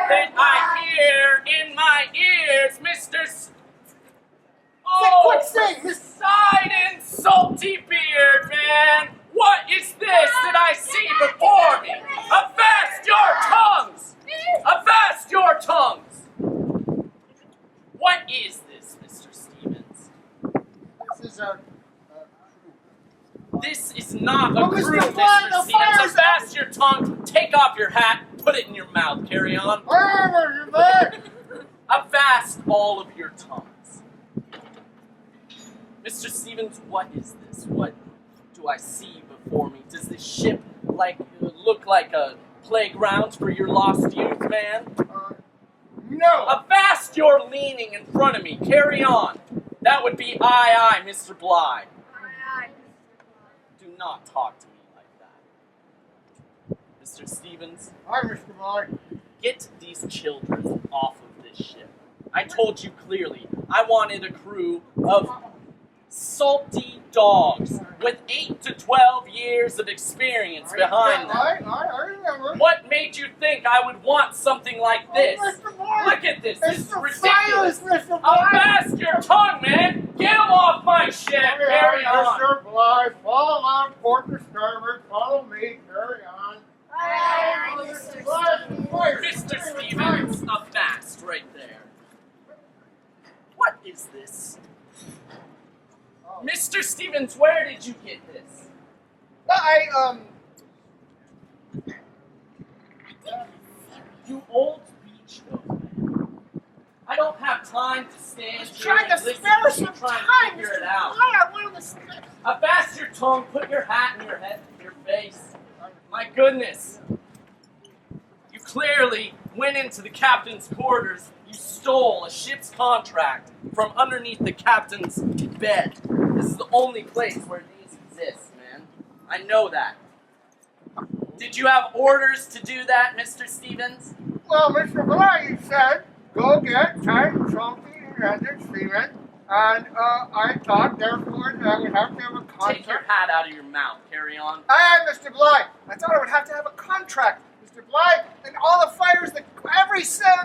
That I hear in my ears, Mr. Oh, Poseidon Salty Beard, man! What is this that I see before me? Avast your tongues! Avast your tongues! What is this, Mr. Stevens? This is a This is not a Oh, crew, Mr. Bly, Mr. the Stevens. fire's- Avast your tongue, take off your hat, put it in your mouth, carry on. Avast all of your tongues. Mr. Stevens, what is this? What do I see before me? Does this ship look like a playground for your lost youth, man? no. Avast your leaning in front of me. Carry on. That would be aye, Mr. Bly. Do not talk to me like that. Mr. Stevens, Hi, Mr. Bly. get these children off of this ship. I told you clearly, I wanted a crew of salty dogs with 8 to 12 years of experience behind them. I remember. What made you think I would want something like this? Mr. Bly. Look at this. This is Mr. ridiculous. Fires, Mr. Bly. Avast your tongue, man. Get them off my ship. Carry on. Mr. Bly. Follow on, port to starboard. Follow me. Carry on. Mr. Bly, Mr. Stevens, avast right there. What is this? Mr. Stevens, where did you get this? You old beach goat man. I don't have time to stand here Trying to and listen spare to some you trying time, to figure Mr. it out. Bly. I wanted to Avast your tongue, put your hat in your head, your face. My goodness. You clearly went into the captain's quarters. You stole a ship's contract from underneath the captain's bed. This is the only place where these exist, man. I know that. Did you have orders to do that, Mr. Stevens? Well, Mr. Bly, you said, go get Titan Salty and Stevens. And I thought, therefore, that I would have to have a contract. Take your hat out of your mouth. Carry on. Aye, Mr. Bly. I thought I would have to have a contract, Mr. Bly, and all the fires that every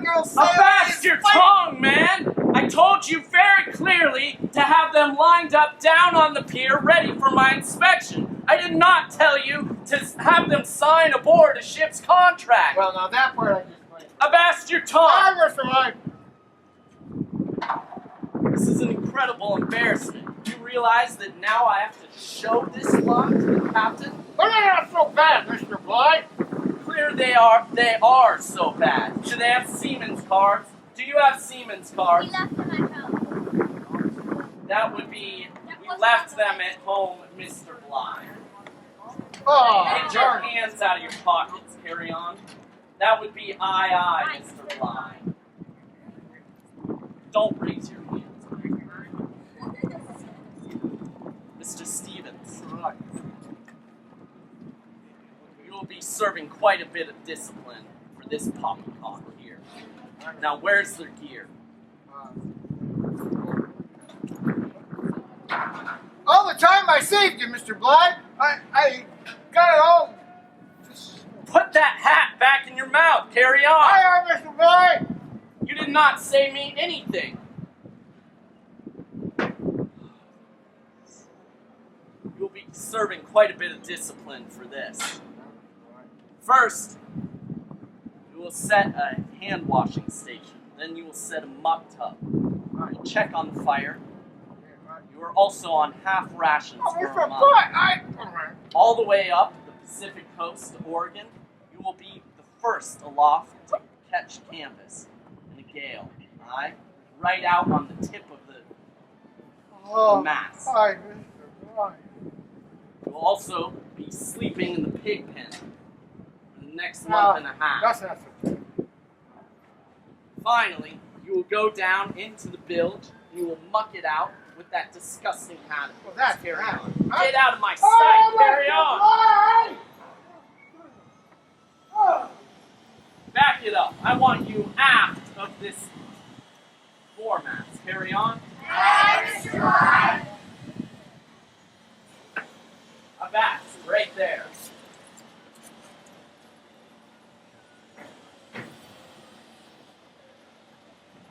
girl sailor Avast is your fighting. tongue, man! I told you very clearly to have them lined up down on the pier ready for my inspection. I did not tell you to have them sign aboard a ship's contract. Well, now that part I just played. Avast your tongue! Aye, Mr. Bly. This is an incredible embarrassment. Do you realize that now I have to show this lot to the captain? But they're not so bad, Mr. Bly. Clear they are so bad. Do they have seamen's cards? Do you have seamen's cards? That would be, we left them at home, Mr. Bly. Oh, Get your hands out of your pockets, carry on. That would be aye, Mr. Bly. Don't raise your hands. Mr. Stevens, you will be serving quite a bit of discipline for this poppycock here. Now, where's their gear? all the time I saved you, Mr. Bly. I got it all. Put that hat back in your mouth. Carry on. Aye, Mr. Bly. You did not say me anything. You'll be serving quite a bit of discipline for this. First, you will set a hand washing station. Then you will set a mop tub. You will check on the fire. You are also on half rations Oh, for Mr. a month. Blight, All the way up the Pacific coast to Oregon, you will be the first aloft to catch canvas in a gale. Aye, right out on the tip of the mast. Hi, Mr. Blight. You will also be sleeping in the pig pen for the next month and a half. That's not so. Finally, you will go down into the bilge and you will muck it out with that disgusting hat of Well, yours. that's Carry bad. on. Get out of my sight. Carry on. Back it up. I want you aft of this foremast. Carry on. Abaft, right there.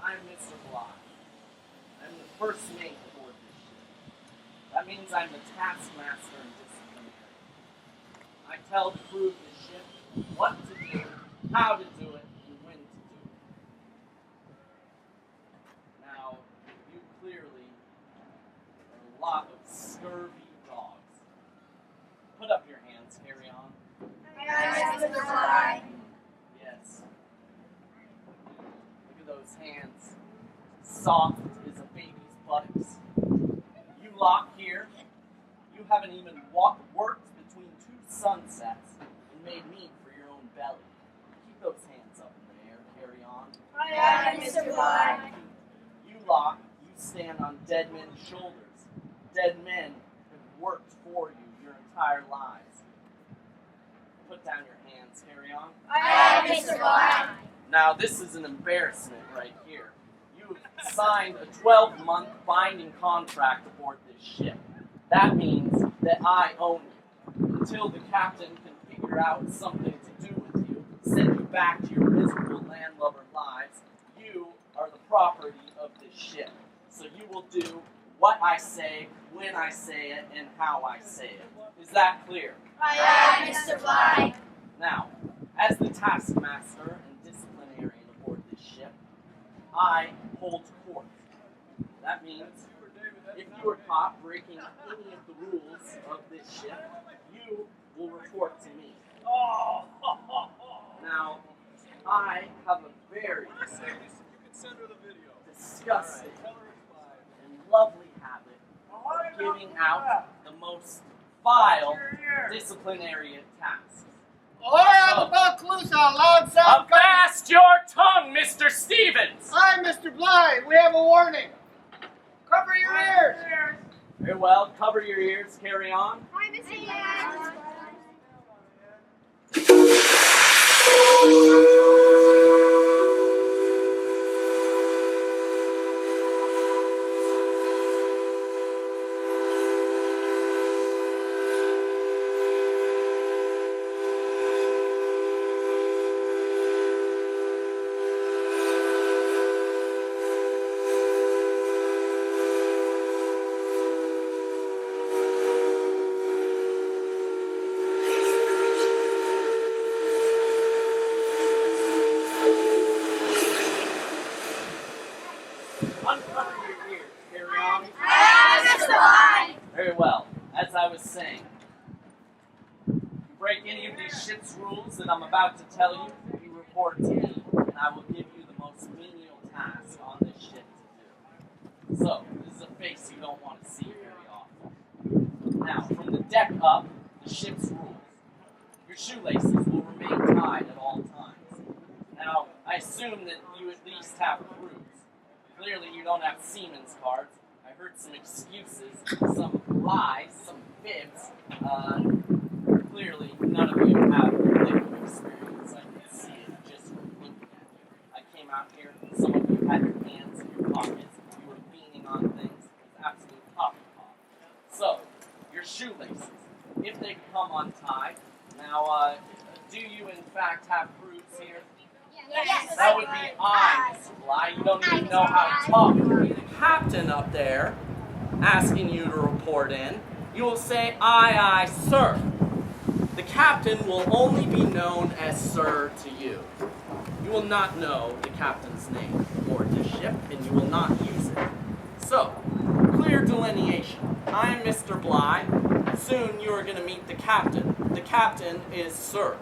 I'm Mr. Bly. I'm the first mate aboard this ship. That means I'm the taskmaster and disciplinarian. I tell the crew of this ship what to do, how to do it, and when to do it. Now, you clearly are a lot of scurvy dogs. Put up your hands, carry on. Yes. Look at those hands. Soft as a baby's buttocks. You lock here. You haven't even worked between two sunsets and made meat for your own belly. Keep those hands up in the air. Carry on. You lock. You stand on dead men's shoulders. Dead men have worked for you your entire lives. Put down your hands. Carry on. Now, this is an embarrassment right here. You've signed a 12-month binding contract aboard this ship. That means that I own you. Until the captain can figure out something to do with you, send you back to your miserable landlubber lives, you are the property of this ship. So you will do what I say, when I say it, and how I say it. Is that clear? Now, as the taskmaster and disciplinarian aboard this ship, I hold court. That means if you are caught breaking any of the rules of this ship, you will report to me. Now, I have a very disgusting and lovely habit of giving out the most vile disciplinary tasks. Avast your tongue, Mr. Stevens! Hi, Mr. Bly. We have a warning. Cover your ears. Very well, cover your ears, carry on. Uncover your ears, carry on. Very well, as I was saying, if you break any of these ship's rules that I'm about to tell you, you report to me, and I will give you the most menial task on this ship to do. So, this is a face you don't want to see very often. Now, from the deck up, the ship's rules. Your shoelaces will remain tied at all times. Now, I assume that you at least have crews. Clearly, you don't have seaman's cards. I heard some excuses, some lies, some fibs. Clearly, none of you have liquid experience. I can see it just from looking at you. I came out here, some of you had your hands in your pockets. You were leaning on things. It was absolute poppycock. So, your shoelaces, if they come untied. Now, do you in fact have crews here? Yes. That would be I, Mr. Bly. You don't even know how to talk. The captain up there asking you to report in. You will say, aye, sir. The captain will only be known as sir to you. You will not know the captain's name aboard this ship, and you will not use it. So, clear delineation. I'm Mr. Bly. Soon you are going to meet the captain. The captain is Sir.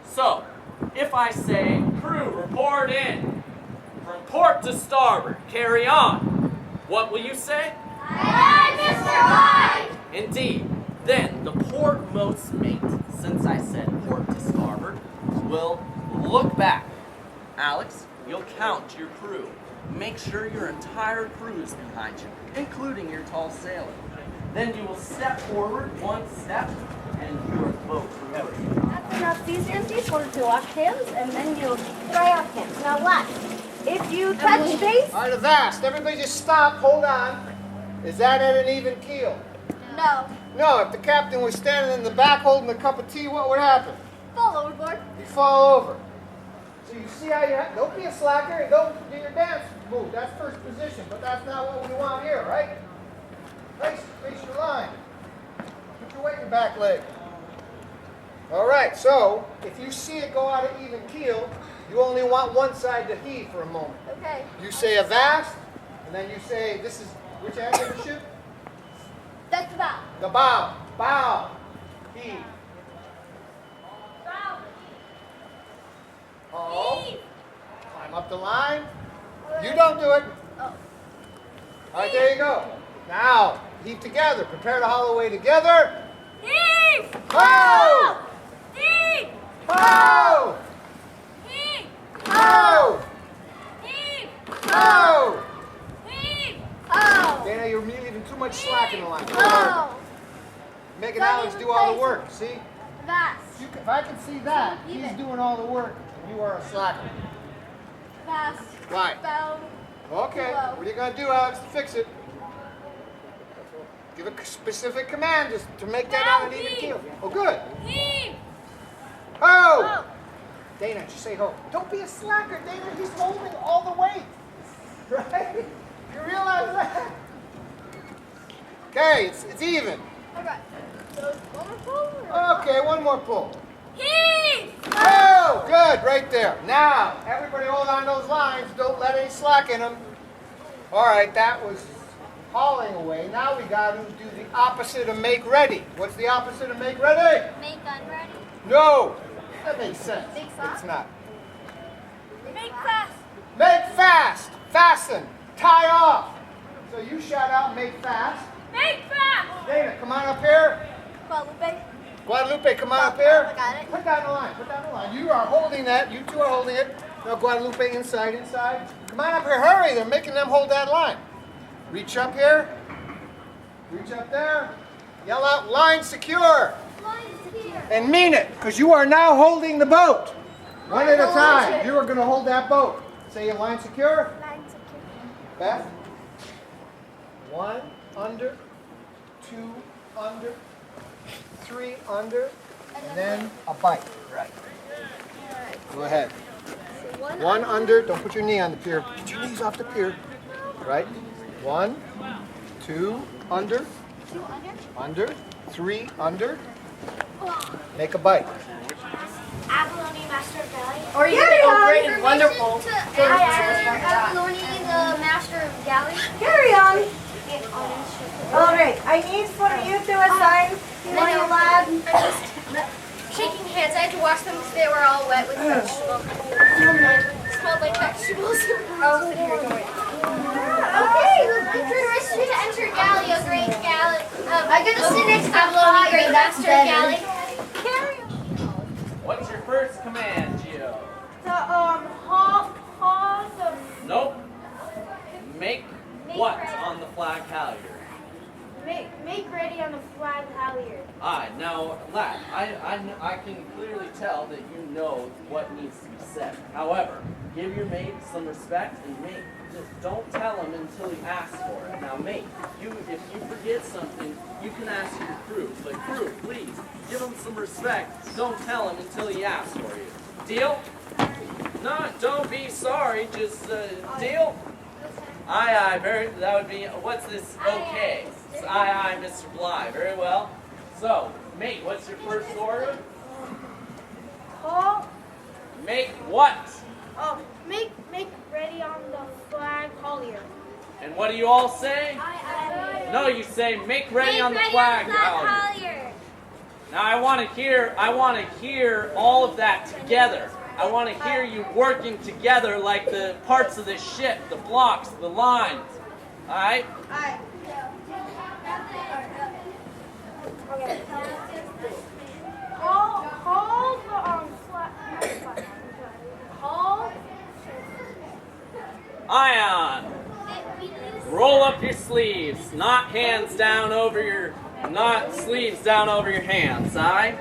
So, if I say, crew, report in. From port to starboard, carry on. What will you say? Aye, Mr. Bly! Indeed. Then the portmost mate, since I said port to starboard, will look back. Alex, you'll count your crew. Make sure your entire crew is behind you, including your tall sailor. Then you will step forward one step, and you are both ready. That's enough. These empties, order to wash hands, and then you dry off hands. Now what? If you touch base... All right, avast. Everybody just stop. Hold on. Is that at an even keel? No. No, if the captain was standing in the back holding a cup of tea, what would happen? Fall overboard. He'd fall over. So you see how you have, don't be a slacker and go do your dance move. That's first position, but that's not what we want here, right? Face your line. Put your weight in your back leg. All right, so if you see it go out of even keel, you only want one side to heave for a moment. Okay. You say avast, and then you say, this is, which end of the ship? That's the bow. The bow. Bow. Heave. Bow. Oh. Climb up the line. You don't do it. Oh. All right, there you go. Now, heave together. Prepare to haul away together. Heave! Ho! Heave! Ho! Heave! Ho! Heave! Ho! Heave! Oh! Dana, you're leaving too much slack in the line. Oh! Making Don't Alex even do all the place work. See? Vast. If I can see that, Even. he's doing all the work. You are a slacker. Vast. Why? Bow. Okay. Hello. What are you going to do, Alex, to fix it? Give a specific command just to make that Now out an even heave. keel. Oh, good. Heave! Ho! Oh! Dana, just say ho. Don't be a slacker, Dana. He's holding all the weight. Right? You realize that? Okay, it's even. Alright. So, one more pull? or- Okay, one more pull. Heave! Oh, good, right there. Now, everybody hold on those lines. Don't let any slack in them. All right, that was hauling away. Now we got to do the opposite of make ready. What's the opposite of make ready? Make gun ready. No. That makes sense. Make It's fast. not. Make fast. Make fast. Fasten. Tie off. So you shout out make fast. Make fast! Dana, come on up here. Guadalupe. Guadalupe, come on up here. I got it. Put down the line. Put down the line. You are holding that. You two are holding it. Now, Guadalupe, inside, inside. Come on up here. Hurry. They're making them hold that line. Reach up here. Reach up there. Yell out, line secure. Lines here. And mean it, because you are now holding the boat. One at a Line time. secure. You are going to hold that boat. Say your line secure. Lines secure. Beth. 1 under, 2 under, 3 under, and then a bite. Right. Go ahead. So 1 under. Don't put your knee on the pier. Get your knees off the pier. Right. 1, 2 under, 2 under. under, 3 under. Make a bite. Abalone, Master of Galley. Or you can go great and wonderful. To Abalone, the Master of Galley. Carry on. And All right, I need for you to assign one of your lads. shaking hands. I had to wash them because they were all wet with vegetables. Smelled like vegetables. Oh, here, go away. Okay, permission to enter Galley, a great galley. I get to sit next to Abalone, great Master of Galley. Carry on. What's your first command, Gio? Haul the Nope. Make Make what ready. on the flag halyard? make ready on the flag halyard. Aye, now, lad, I can clearly tell that you know what needs to be said. However, give your mate some respect and mate, just don't tell him until he asks for it. Now, mate, if you forget something, you can ask your crew. But crew, please, give him some respect. Don't tell him until he asks for you. Deal? No, don't be sorry, just, deal? Aye, aye, that would be, what's this? Okay. Aye, Mr. Bly, very well. So, mate, what's your first order? Haul. Make what? Make ready on the flag halyard. And what do you all say? No, you say, make ready on the flag, Halyard. Now I want to hear all of that together. I want to hear you working together like the parts of the ship, the blocks, the lines. All right? Okay. Ion. Roll up your sleeves, not sleeves down over your hands, aye?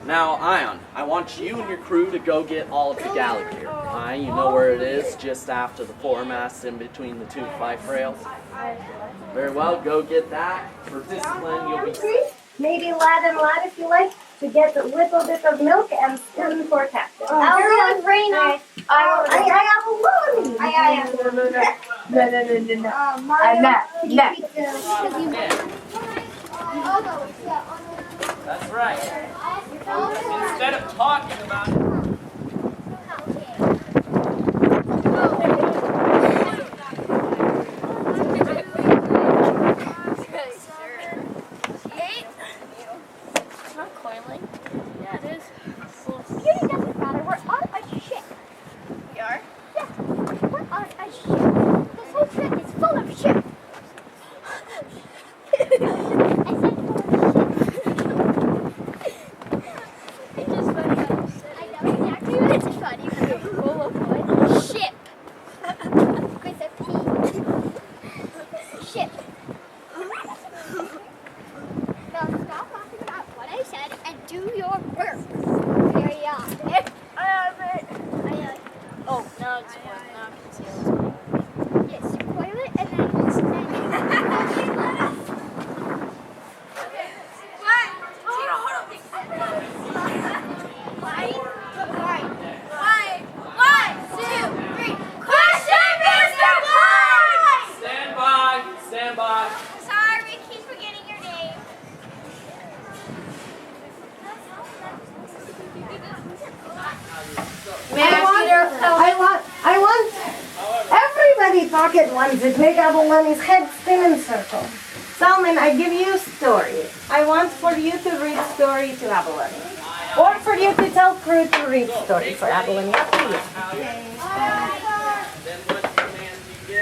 Now, Ion, I want you and your crew to go get all of the galley gear. Aye, you know where it is, just after the foremast in between the two fife rails. Very well, go get that. For discipline, you'll be... Maybe lad and lad if you like, to get a little bit of milk and spoon for captain. I'll go with Raina. I have a loan. No. That's right. Instead of talking about it, I want everybody pocket ones that make Abulani's head spin in circles. Salman, I give you a story. I want for you to read a story to Abulani. Or for you to tell crew to read a story for Abulani. Up to you. then what command do you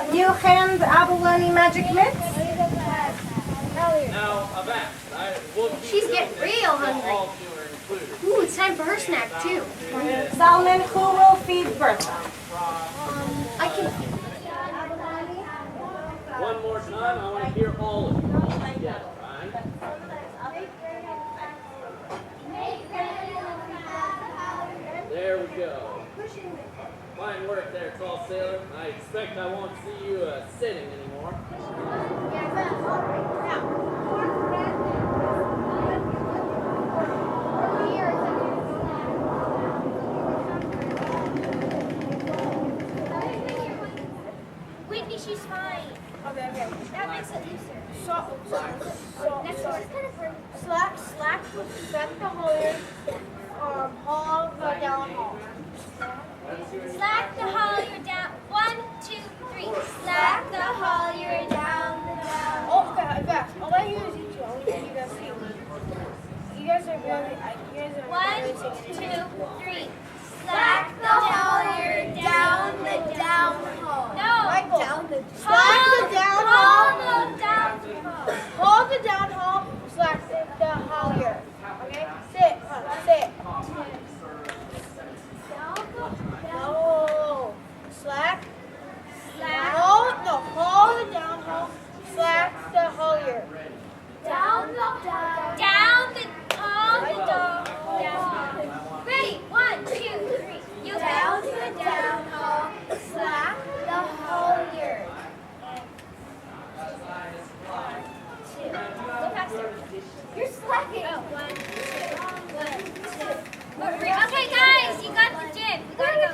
give? You hand Abulani magic mitts? Now, Avast, She's getting real hungry. Ooh, it's time for her snack too. Salman, who will feed Bertha? I can. One more time, I want to hear all of you. All together, right? There we go. Fine work there, tall sailor. I expect I won't see you sitting anymore. Whitney, she's fine. Okay. That makes it looser. Next one. Slack the halyard, haul the down haul. Slack the halyard down. 1, 2, 3. Slack the halyard down. Oh, okay, fast. I'll let you use each one. I'll let you guys see. You guys are really, 1, 2, 3. Slack the halyard down the down hole. No. Michael. Slack the down hole. Hold the down haul, slack the halyard. Okay? Sit. No. Slack. Hold the down haul, slack the halyard. Down the Ready? 1, 2, 3. You down the down hole. Slack the halyard. Go faster. You're slacking. 1, 2. Okay, guys, you got the dip. You gotta go.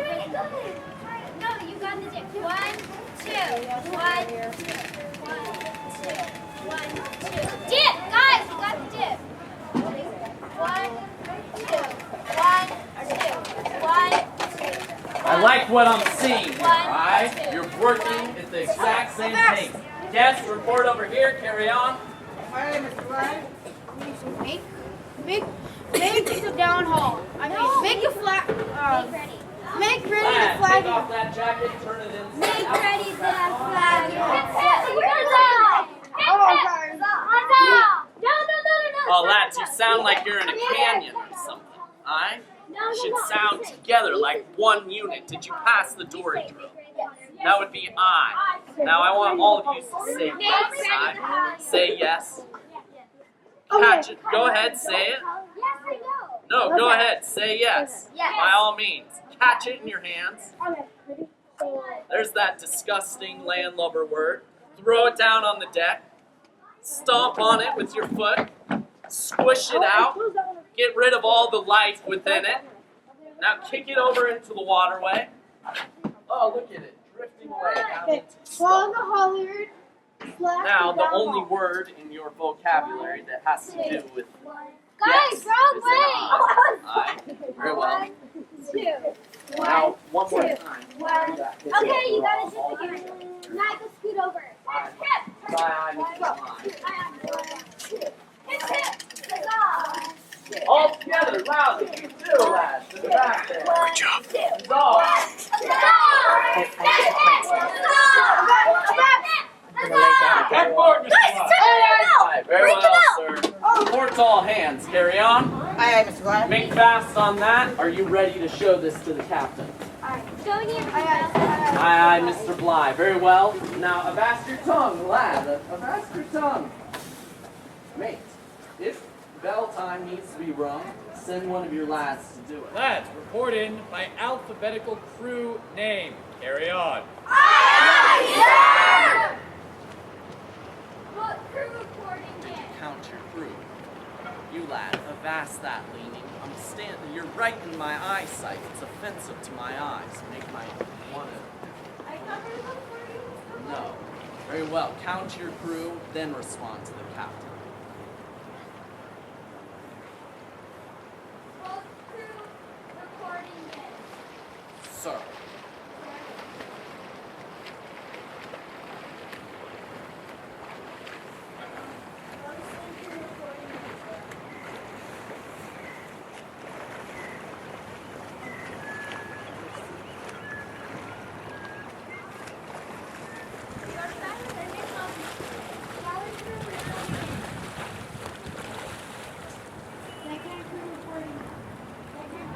No, you got the dip. 1, 2. 1, 2. Dip, guys, you got the dip. 1, 2. 1, I like what I'm seeing here, alright? You're working at the exact same pace. Guests, report over here, carry on. Make the down hall. I mean, make a flag. Make ready the Lad, flag. take off that jacket, turn it inside Make out. ready the flag. Oh, lads, you sound like you're in a canyon or something, alright? You should sound together like one unit. Did you pass the Dory drill? That would be I. Now I want all of you to say yes, alright? Say yes. Catch it. Go ahead, say it. No, go ahead, say yes. By all means. Catch it in your hands. There's that disgusting landlubber word. Throw it down on the deck. Stomp on it with your foot. Squish it out. Get rid of all the life within it. Now kick it over into the waterway. Oh, look at it. Drifting away down into the Swallow stomach. the halyard. Now, the only word in your vocabulary that has to do with Guys, yes wrong is way. an I. Very well. Now, one more time. Okay, you gotta sit again. Now go scoot over. All together, loudly. You do, lads. To the back there. Good job. Backboard, Mr. Bly. Very well, sir. Reports all hands. Carry on. Aye, Mr. Bly. Make fast on that. Are you ready to show this to the captain? Aye, Mr. Bly. Very well. Now, avast your tongue, lad. Avast your tongue. Mate, if bell time needs to be rung, send one of your lads to do it. Lads, report in by alphabetical crew name. Carry on. What crew reporting in? Count your crew. You lad, avast that leaning. You're right in my eyesight. It's offensive to my eyes. Make my one of. No. Very well. Count your crew, then respond to the captain. What crew reporting in? Sir.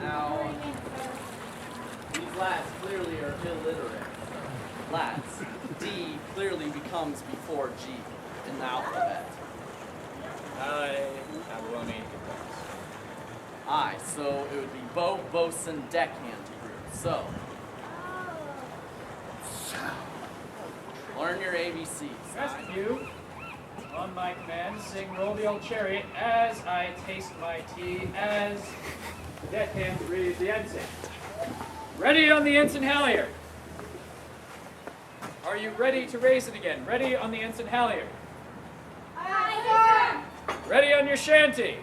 Now, these lads clearly are illiterate. Lads, D clearly becomes before G in the alphabet. Abalone. I, so it would be bow, bosun, deckhand crew. So, learn your ABCs. Rest of you, on my command, sing Roll the Old Chariot as I taste my tea, as the deckhand reads the ensign. Ready on the ensign halyard. Are you ready to raise it again? Ready on the ensign halyard. Ready on your shanty.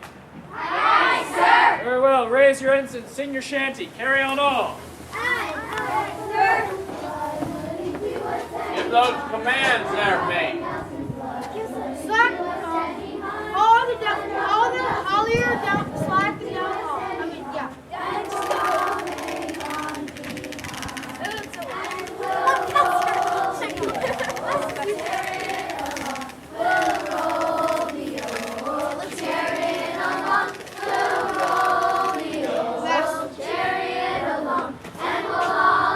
Aye, sir. Very well, raise your ensign, sing your shanty, carry on all. Give those commands there, mate. Slack all the halyard down, slack the down hall. I mean, yeah.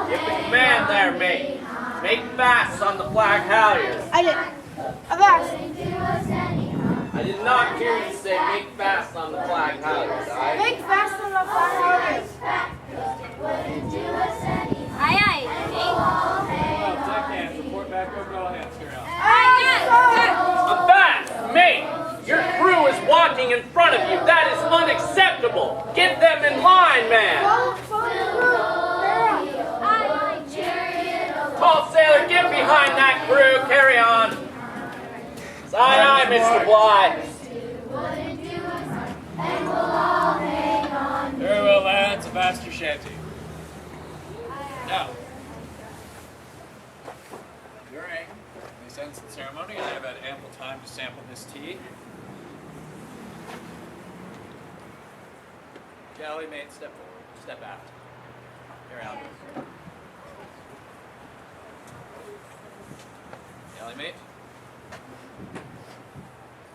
Give the command there, mate. Make fast on the flag halyard. I did. Avast. I did not hear you say make fast on the flag halyard, alright? Make fast on the halyard. Aye, Well, deckhand, report back over to all hands. Carry on. Avast, mate! Your crew is walking in front of you. That is unacceptable. Get them in line, man. Tall sailor, get behind that crew. Carry on. Aye, aye, Mr. Bly. Very well, lads, avast your shanty. Now, during this ensign ceremony, I have had ample time to sample this tea. Galley mate, step forward, step aft. Carry on. Galley mate,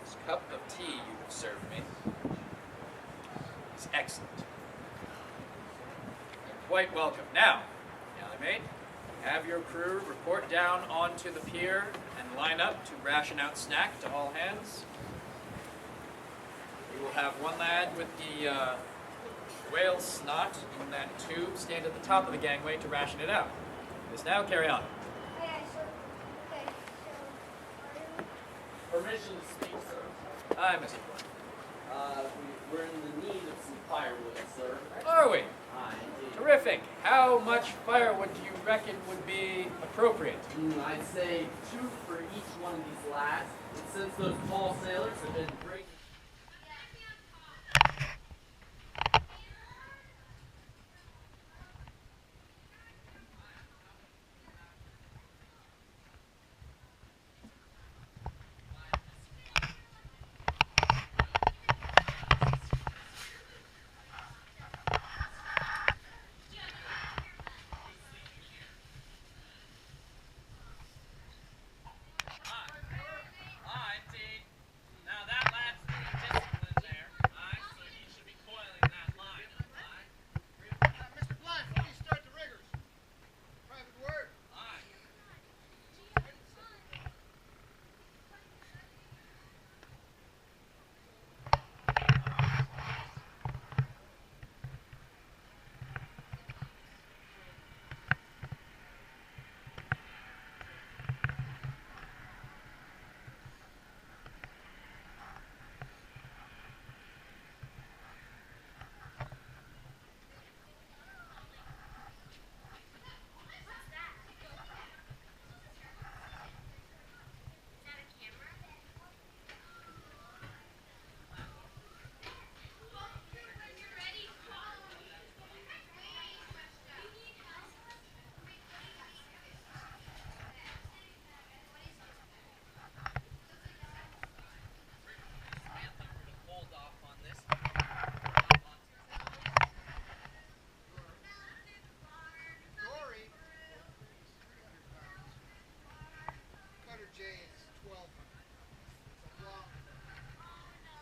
this cup of tea you have served me is excellent. You're quite welcome. Now, galley mate, have your crew report down onto the pier and line up to ration out snack to all hands. You will have one lad with the whale snot in that tube stand at the top of the gangway to ration it out. This now, carry on. Permission to speak, sir. Aye, Mr. Flynn. We're in the need of some firewood, sir. Are we? Aye, indeed. Terrific. How much firewood do you reckon would be appropriate? I'd say 2 for each one of these lads. And since those tall sailors have been breaking. Mr. Blunt, before you start the riggers, private word. Dory, 300 pounds. Cutter J is 1,200. It's a block.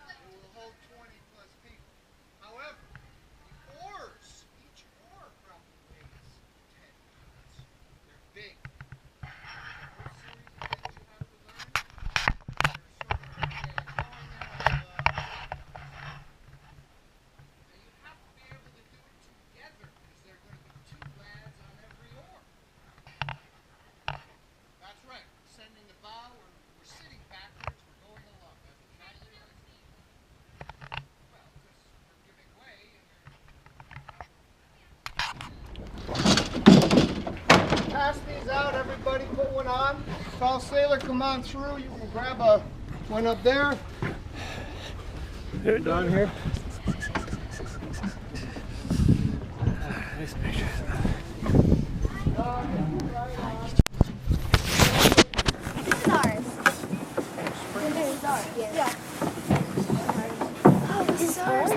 It will hold 20 plus people. However, the oars, each oar probably weighs 10 pounds. They're big. The whole series of things you have to learn, they're sort of like calling them now you have to be able to do it together because there are going to be 2 lads on every oar. That's right. Sending the bow, we're sitting backwards, we're going along. That's exactly right. Well, because we're giving way and pass these out, everybody put one on. Tall sailor, come on through. You can grab one up there. Down here. This is ours. This is ours. Yeah. Oh, this is ours.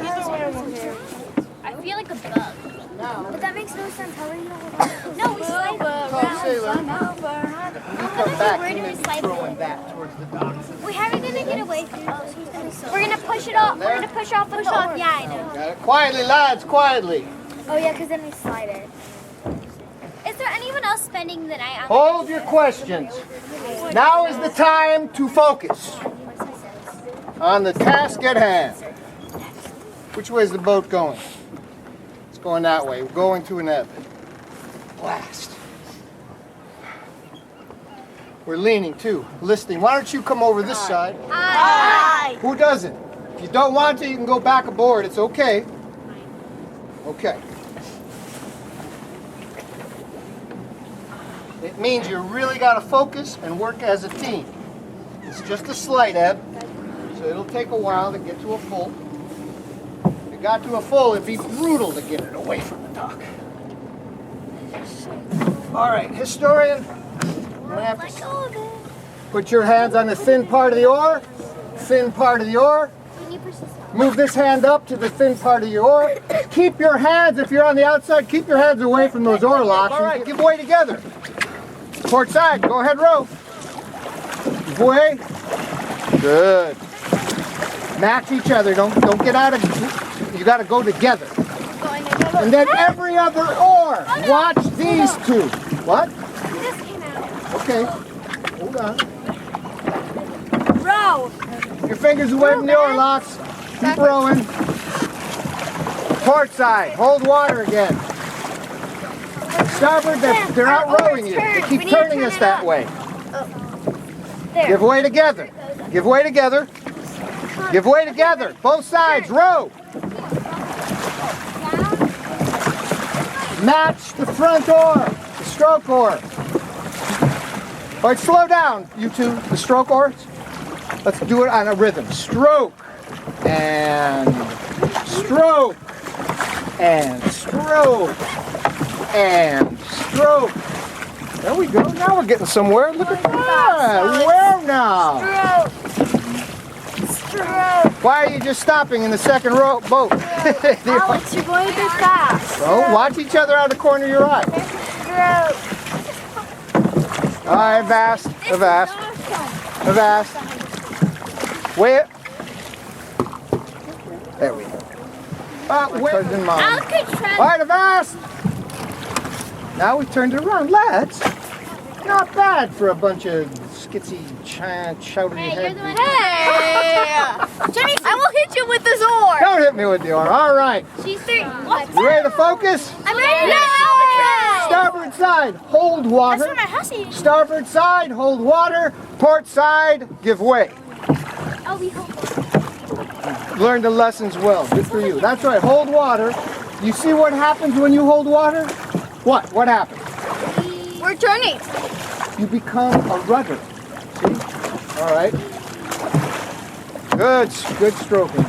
I feel like a bug. Now, But that makes no sense. How are you going No, we slide tall sailor, Come back Where do we and slide throw it? it back towards the dock. Wait, how are we gonna get away from this? We're gonna push it off. We're gonna push off with the oar. Yeah, I know. Got it? Quietly, lads, quietly. Oh yeah, because then we slide it. Is there anyone else spending the night on Hold your questions. Now is the time to focus on the task at hand. Which way is the boat going? It's going that way. We're going to an ebb. Blast. We're leaning too, listening. Why don't you come over this side? Aye. Who doesn't? If you don't want to, you can go back aboard. It's okay. Okay. It means you really got to focus and work as a team. It's just a slight ebb, so it'll take a while to get to a full. If it got to a full, it'd be brutal to get it away from the dock. All right, historian. You're gonna have to put your hands on the thin part of the oar. Thin part of the oar. Move this hand up to the thin part of your oar. Keep your hands, if you're on the outside, keep your hands away from those oar locks. All right, give way together. Port side, go ahead, row. Give way. Good. Match each other. Don't get out of. You got to go together. And then every other oar. Watch these two. What? Okay. Hold on. Row. Your fingers away from the oar locks. Keep rowing. Port side. Hold water again. Starboard, they're not rowing you. They keep turning us that way. Give way together. Give way together. Give way together. Both sides. Row. Match the front oar. The stroke oar. All right, slow down, you two. The stroke oars. Let's do it on a rhythm. Stroke. And stroke. And stroke. And stroke. There we go. Now we're getting somewhere. Look at that. Where now? Stroke. Why are you just stopping in the second row boat? Alex, you're going too fast. Oh, watch each other out of the corner of your eye. Stroke. All right, Avast. Avast. Avast. Wait. There we go. Cousin Mom. All right, Avast. Now we turned it around, lads. Not bad for a bunch of skitsy, shouty head. Hey! Jenny, I will hit you with this oar. Don't hit me with the oar. All right. She's 3. You ready to focus? I'm ready. Starboard side, hold water. That's what my house is. Starboard side, hold water. Port side, give way. Oh, we hold. Learned the lessons well. Good for you. That's right. Hold water. You see what happens when you hold water? What? What happens? We're turning. You become a rudder. See? All right. Good stroking.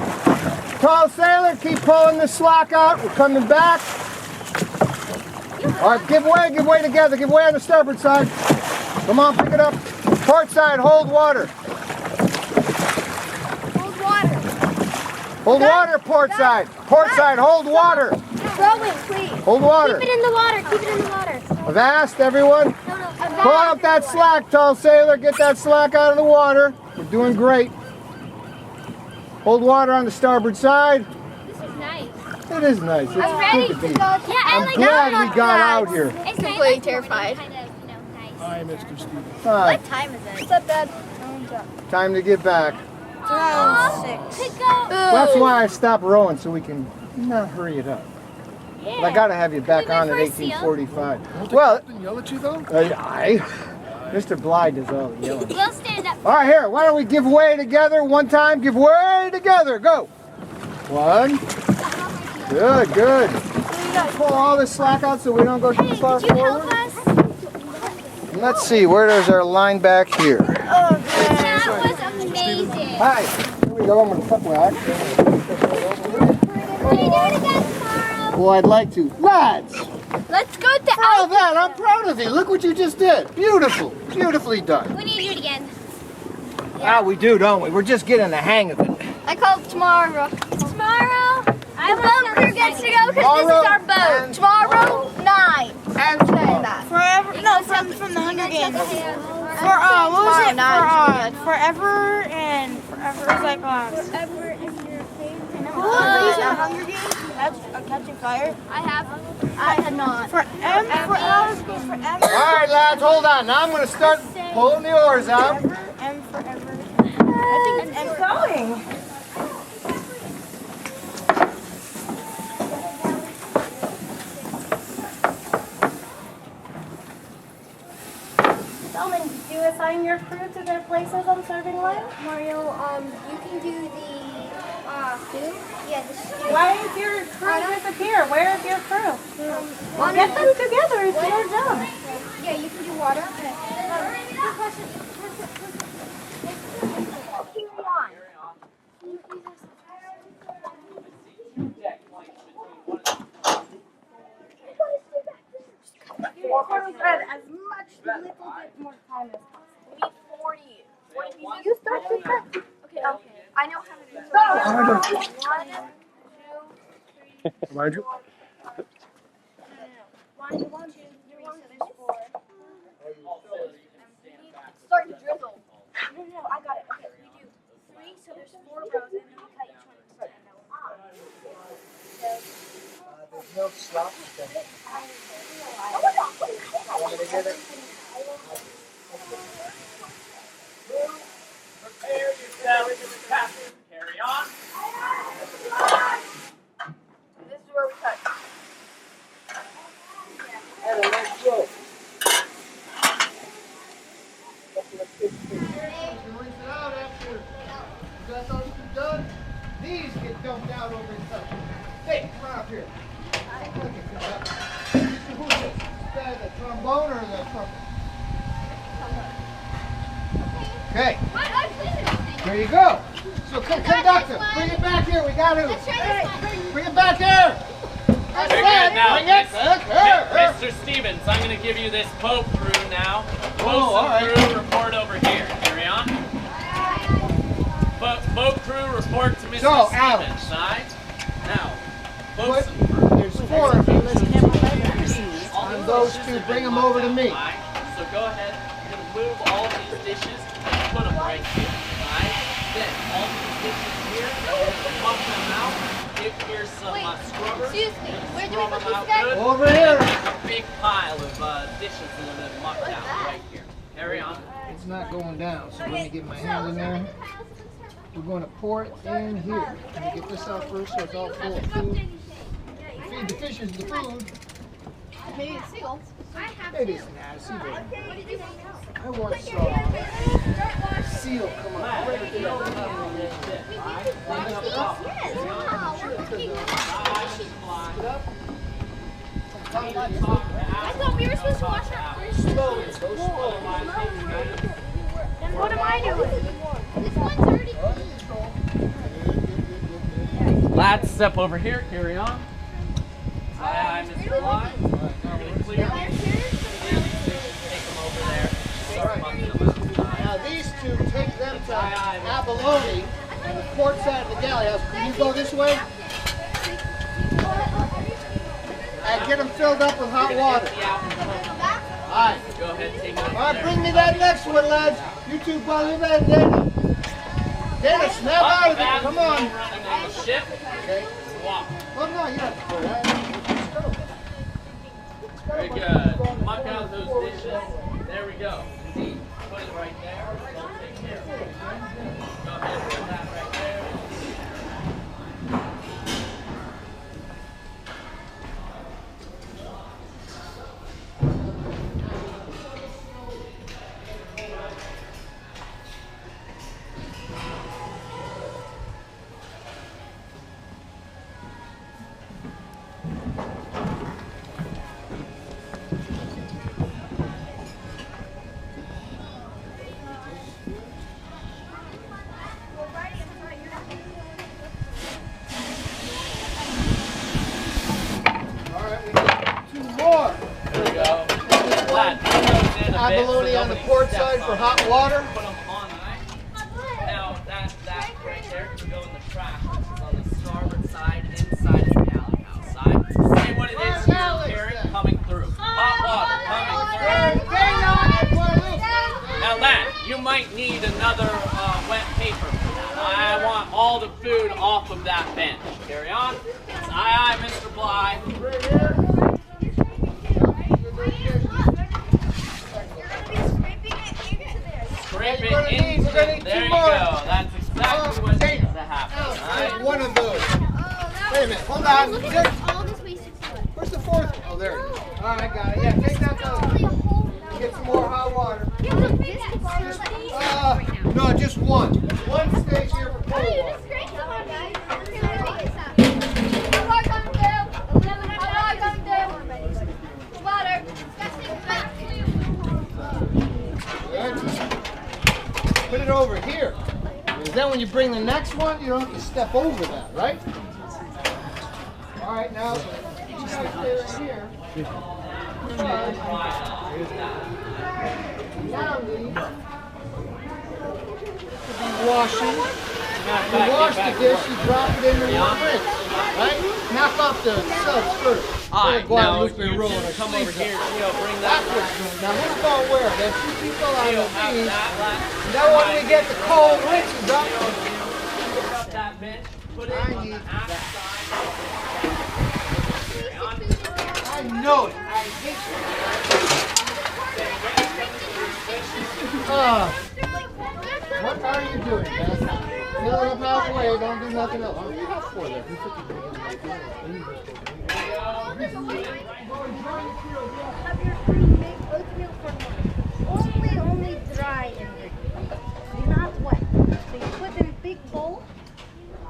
Tall sailor, keep pulling the slack out. We're coming back. All right, give way together. Give way on the starboard side. Come on, pick it up. Port side, hold water. Hold water. Hold water, port side. Port side, hold water. Rowing, please. Hold water. Keep it in the water. Keep it in the water. Avast, everyone. No. Pull out that slack, tall sailor. Get that slack out of the water. We're doing great. Hold water on the starboard side. This is nice. It is nice. It's I'm ready good to to go. be. Yeah, I'm glad we got out here. It's Completely terrified. Kind of, nice. Hi, Mr. Stevens. What time is it? What's up, Dad? Time to get back. Aw, 6. to go. That's why I stopped rowing, so we can not hurry it up. But I got to have you back on at 1845. Well, Didn't yell at you though? Mr. Bly does all the yelling. We'll stand up. All right, here. Why don't we give way together one time? Give way together. Go. 1. Good. Pull all this slack out so we don't go too far Did you forward. help us? And let's see. Where is our line back here? That was amazing. Hi. Here we go. I'm going to cut wax. Can you do it again tomorrow? Well, I'd like to. Lads! Let's go to Oh, that! I'm proud of you. Look what you just did. Beautiful. Beautifully done. We need to do it again. Ah, we do, don't we? We're just getting the hang of it. I call it tomorrow. Tomorrow, The boat crew gets to go because this is our boat. Tomorrow, 9. And Forever? No, from the Hunger Games. For what was it? Forever and forever is like Ever is your favorite. the Hunger Games. Catching Fire. I have. I had not. Forever. All right, lads, hold on. Now I'm going to start pulling the oars out. And forever. And going. Solomon, did you assign your crew to their places on serving line? Mario, you can do the stew. Yeah, the stew. Why is your crew disappear? Where is your crew? Well, get them together. It's your job. Yeah, you can do water. Okay. cornbread as much, little bit more time as possible. We need 40. 40 pieces. You start with that. Okay. I know how to do it. Remind you? 1, 2, 3, so there's 4. Start to drizzle. No, I got it. Okay, we do 3, so there's 4 rows, and then we cut each one into 10. There's no slop. Prepare yourself to the captain. Carry on. This is where we cut. And a nice rope. You rinse it out after you got those two done. These get dumped out over in touch. Hey, come on up here. Who's this? The trombone or the trumpet? Okay, there you go. So conductor, bring it back here. We got to. Bring it back here. That's Very it. good. Now, Bring it back here. Mr. Stevens, I'm going to give you this boat crew now. Oh, all right. Boat crew, report over here. Carry on. Boat crew, report to Mr. So, Stevens. Alex. Side. Now, What? boatswain crew. There's 4 of you. On those two, bring them over to me. So go ahead. You're going to move all these dishes and put them right here. Right? Then all these dishes here, you're going to pump them out. Give here some scrubber. Excuse me, where do we Scrub put them out these guys? good. Over here. There's a big pile of dishes that have been mucked out right here. Carry on. It's not going down, so let me get my hand in there. We're going to pour it in here. Let me get this out first so it's all full of food. Feed the fishes the food. Maybe it's seagulls. It isn't that, it's seagull. I want some seal. Come on. I thought we were supposed to wash our first. Slowly, go slow. Then what am I doing? This one's already clean. Lads, step over here. Carry on. Aye, Mr. Bly. Clear. Take them over there. Start mucking them out. Now these two, take them to Abalone on the port side of the galley house. Can you go this way? And get them filled up with hot water. Alright. Go ahead, take it over Alright, there. bring me that next one, lads. You two, bother that, Dana. Dana, snap out of it. Come on. Running on the ship. Okay. Walk. Well, no, you don't have to do that. Very good. Muck out those dishes. There we go. See, put it right there. Don't take care of it. Go ahead, put that right there. Alright, we got 2 more. There we go. Lad, put those in a bit Abalone so on the nobody port steps side for on hot it. water. Put them on, alright? Now, that right there can go in the trash, which is on the starboard side, inside of the galley house side. See what it is you're hearing coming through. Hot water coming through. Now, lad, you might need another wet paper for that. I want all the food off of that bench. Carry on. It's aye, Mr. Bly. Right here. Scrape We're gonna it need- into we're gonna need there two you more. go. That's exactly what needs to happen. Alex, Alright? take one of those. Wait a minute, hold on. Where's the 4th one? Oh, there it is. Alright, got it. Yeah, take that out. Get some more hot water. No, just one. One stays here for cold water. Put it over here. Because then when you bring the next one, you don't have to step over that, right? All right, now, you guys stay right here. Washing. You wash the dish, you drop it in the fridge. Right? Knock off the suds first. Alright, now you roll two come over here. Theo, bring that That's what's good. Now who's going where? There's two people on Theo, the have team. that last. Then when we get the cold rinse, we drop it. Pick up that bench, put it on the outside. I know it. I hate it. What are you doing, Beth? Fill it up halfway, don't do nothing else. What do you have for there? Have your crew make oatmeal for lunch. Only dry ingredients, not wet. So you put in a big bowl,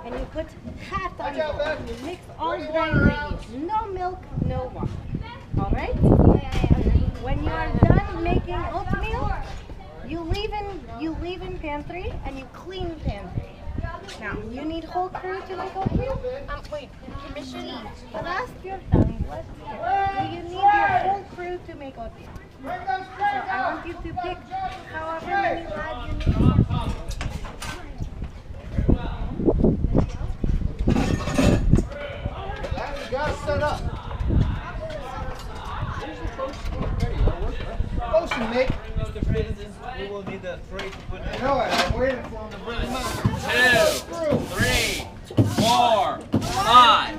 and you put half on the bowl. You mix all dry ingredients. No milk, no water. All right? When you are done making oatmeal, you leave in pantry and you clean pantry. Now, you need whole crew to make oatmeal? Wait, permission? Last you're done, let's hear. Do you need your whole crew to make oatmeal? So I want you to pick however many lads you need. You gotta set up. Motion, Nick. We will need the three to put I know it. I'm waiting for him to bring them out. 2, 3, 4, 5.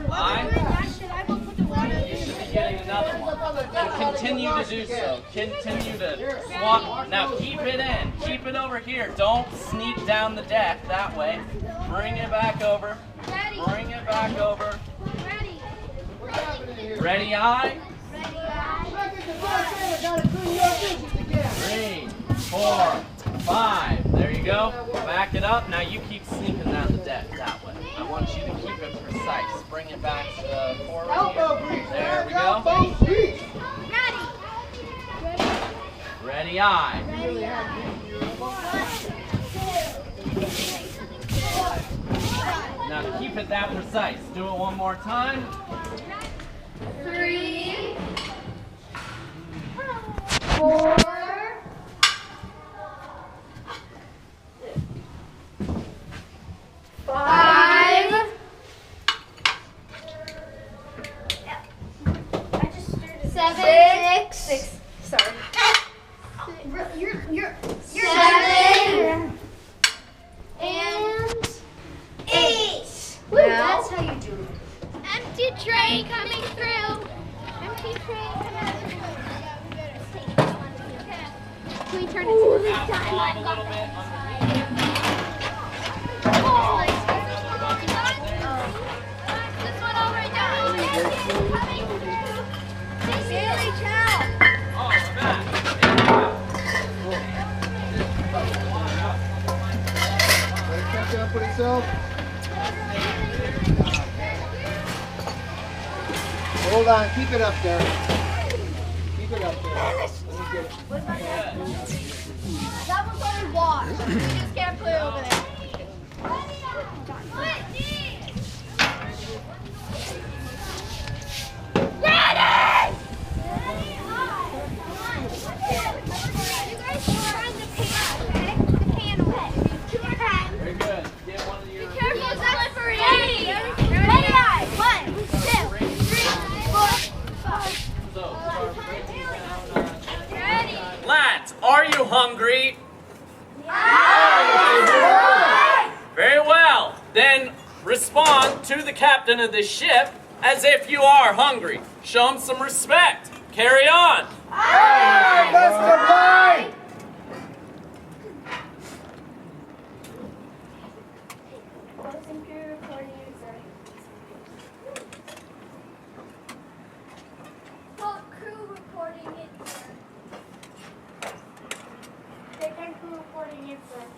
You should be getting another one. And continue to do so. Continue to swap. Now keep it in. Keep it over here. Don't sneak down the deck that way. Bring it back over. Bring it back over. Ready, eye? 3, 4, 5. There you go. Back it up. Now you keep sneaking down the deck that way. I want you to keep it precise. Bring it back to the forward here. There we go. Ready, eye. Now keep it that precise. Do it one more time. 3, 4, 5. I just stirred it. 6. Sorry. You're 7 and 8. Woo, that's how you do it. Empty tray coming through. Empty tray coming through. Can we turn it to this Drop a time? little bit underneath. This one over down. Coming through. Daily chow. Oh, we're back. Let it catch up with itself. Hold on, keep it up there. Keep it up there. Let me get it. That one's already washed. You just can't put it over there. Ready! You guys turn the pan, okay? The pan away. Very good. Get one of your. Be careful, it's slippery. Ready, eye. 1, 2, 3, 4, 5. So, start breaking down. Ready? Lads, are you hungry? Very well. Then respond to the captain of this ship as if you are hungry. Show him some respect. Carry on. Let's goodbye! Closing crew recording insert. Well, crew reporting insert. Second crew reporting insert.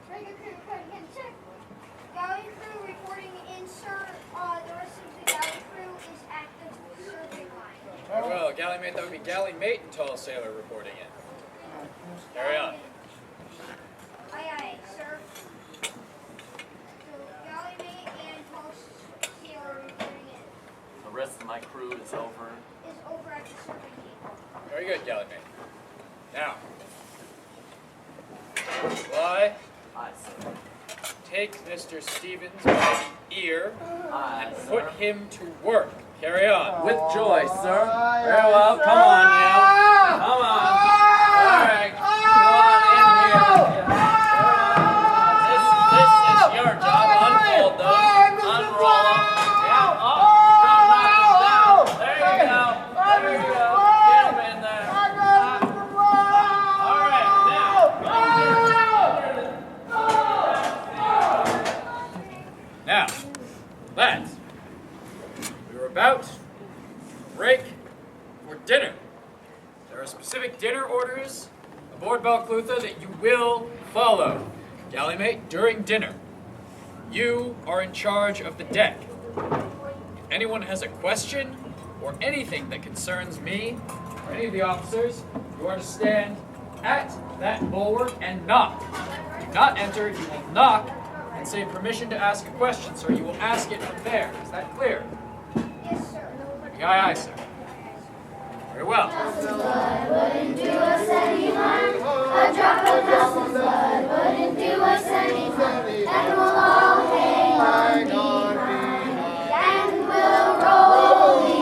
Second crew reporting insert. Galley crew reporting insert. The rest of the galley crew is at the serving line. Well, galley mate, that would be galley mate and tall sailor reporting in. Carry on. Aye, aye, sir. So, galley mate and tall sailor reporting in. The rest of my crew is over. Is over at the serving table. Very good, galley mate. Now, why Aye, sir. take Mr. Stevens by the ear Aye, and sir. put him to work. Carry on. With joy, sir. Aye, Very aye, well. sir. Come on, you. Come on. All right. Come on in here. This is your job. Unfold those. Unroll them. Yeah. Oh, don't knock them down. There you go. There you go. Get them in there. All right. Now, lads, we were about to break for dinner. There are specific dinner orders aboard Balclutha that you will follow. Galley mate, during dinner, you are in charge of the deck. If anyone has a question or anything that concerns me or any of the officers, you are to stand at that bulwark and knock. Do not enter, you will knock and say permission to ask a question, sir. You will ask it from there. Is that clear? Yes, sir. Aye, aye, sir. Very well. Wouldn't do us any harm. A drop of Nelson's blood wouldn't do us any harm. And we'll all hang on behind. And we'll roll the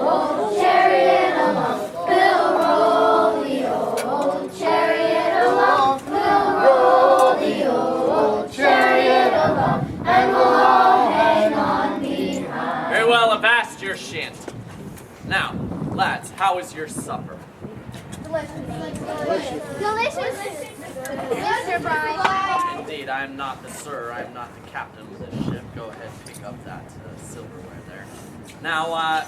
old chariot along. We'll roll the old chariot along. We'll roll the old chariot along. And we'll all hang on behind. Very well. Avast your shint. Now, lads, how is your supper? Delicious. Yes, sir, Brian. Indeed, I am not the sir. I am not the captain of this ship. Go ahead, pick up that silverware there. Now,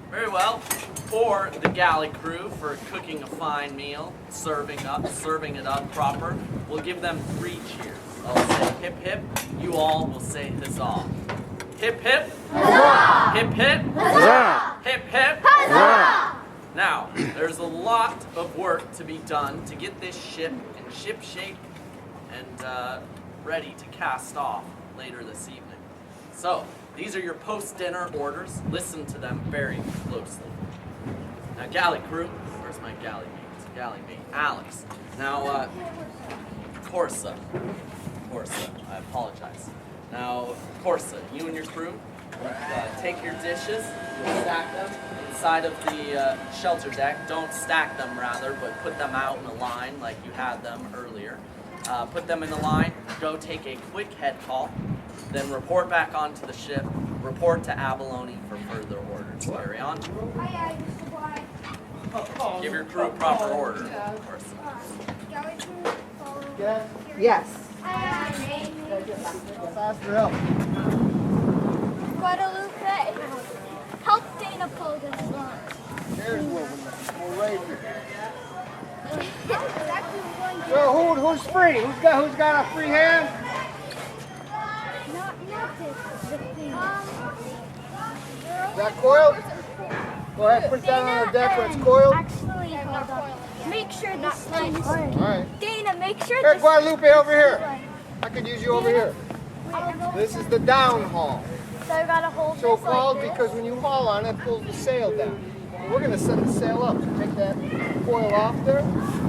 very well. For the galley crew, for cooking a fine meal, serving it up proper, we'll give them 3 cheers. I'll say hip hip. You all will say huzzah. Hip hip. Huzzah! Hip hip. Huzzah! Hip hip. Huzzah! Now, there's a lot of work to be done to get this ship in ship shape and ready to cast off later this evening. So, these are your post-dinner orders. Listen to them very closely. Now, galley crew, where's my galley mate? Galley mate, Alex. Now, Corsa, I apologize. Now, Corsa, you and your crew, take your dishes, stack them inside of the shelter deck. Don't stack them, rather, but put them out in a line like you had them earlier. Put them in a line, go take a quick head call, then report back onto the ship, report to Abalone for further orders. Carry on. Aye, aye, Mr. Bly. Give your crew proper order, of course. Galley crew, follow. Yes. Aye, aye, mate. Faster help. Guadalupe, help Dana pull this line. There's we're right here. Exactly what I'm So who's free? Who's got a free hand? Not this, the thing. Is that coiled? Go ahead, put that on the deck when it's coiled. Actually, hold on. Make sure this line's All right. Dana, make sure Here, this Guadalupe, over here. I could use you over here. This is the down haul. So I gotta hold So this like called this. because when you haul on it, it pulls the sail down. We're going to set the sail up. So take that coil off there.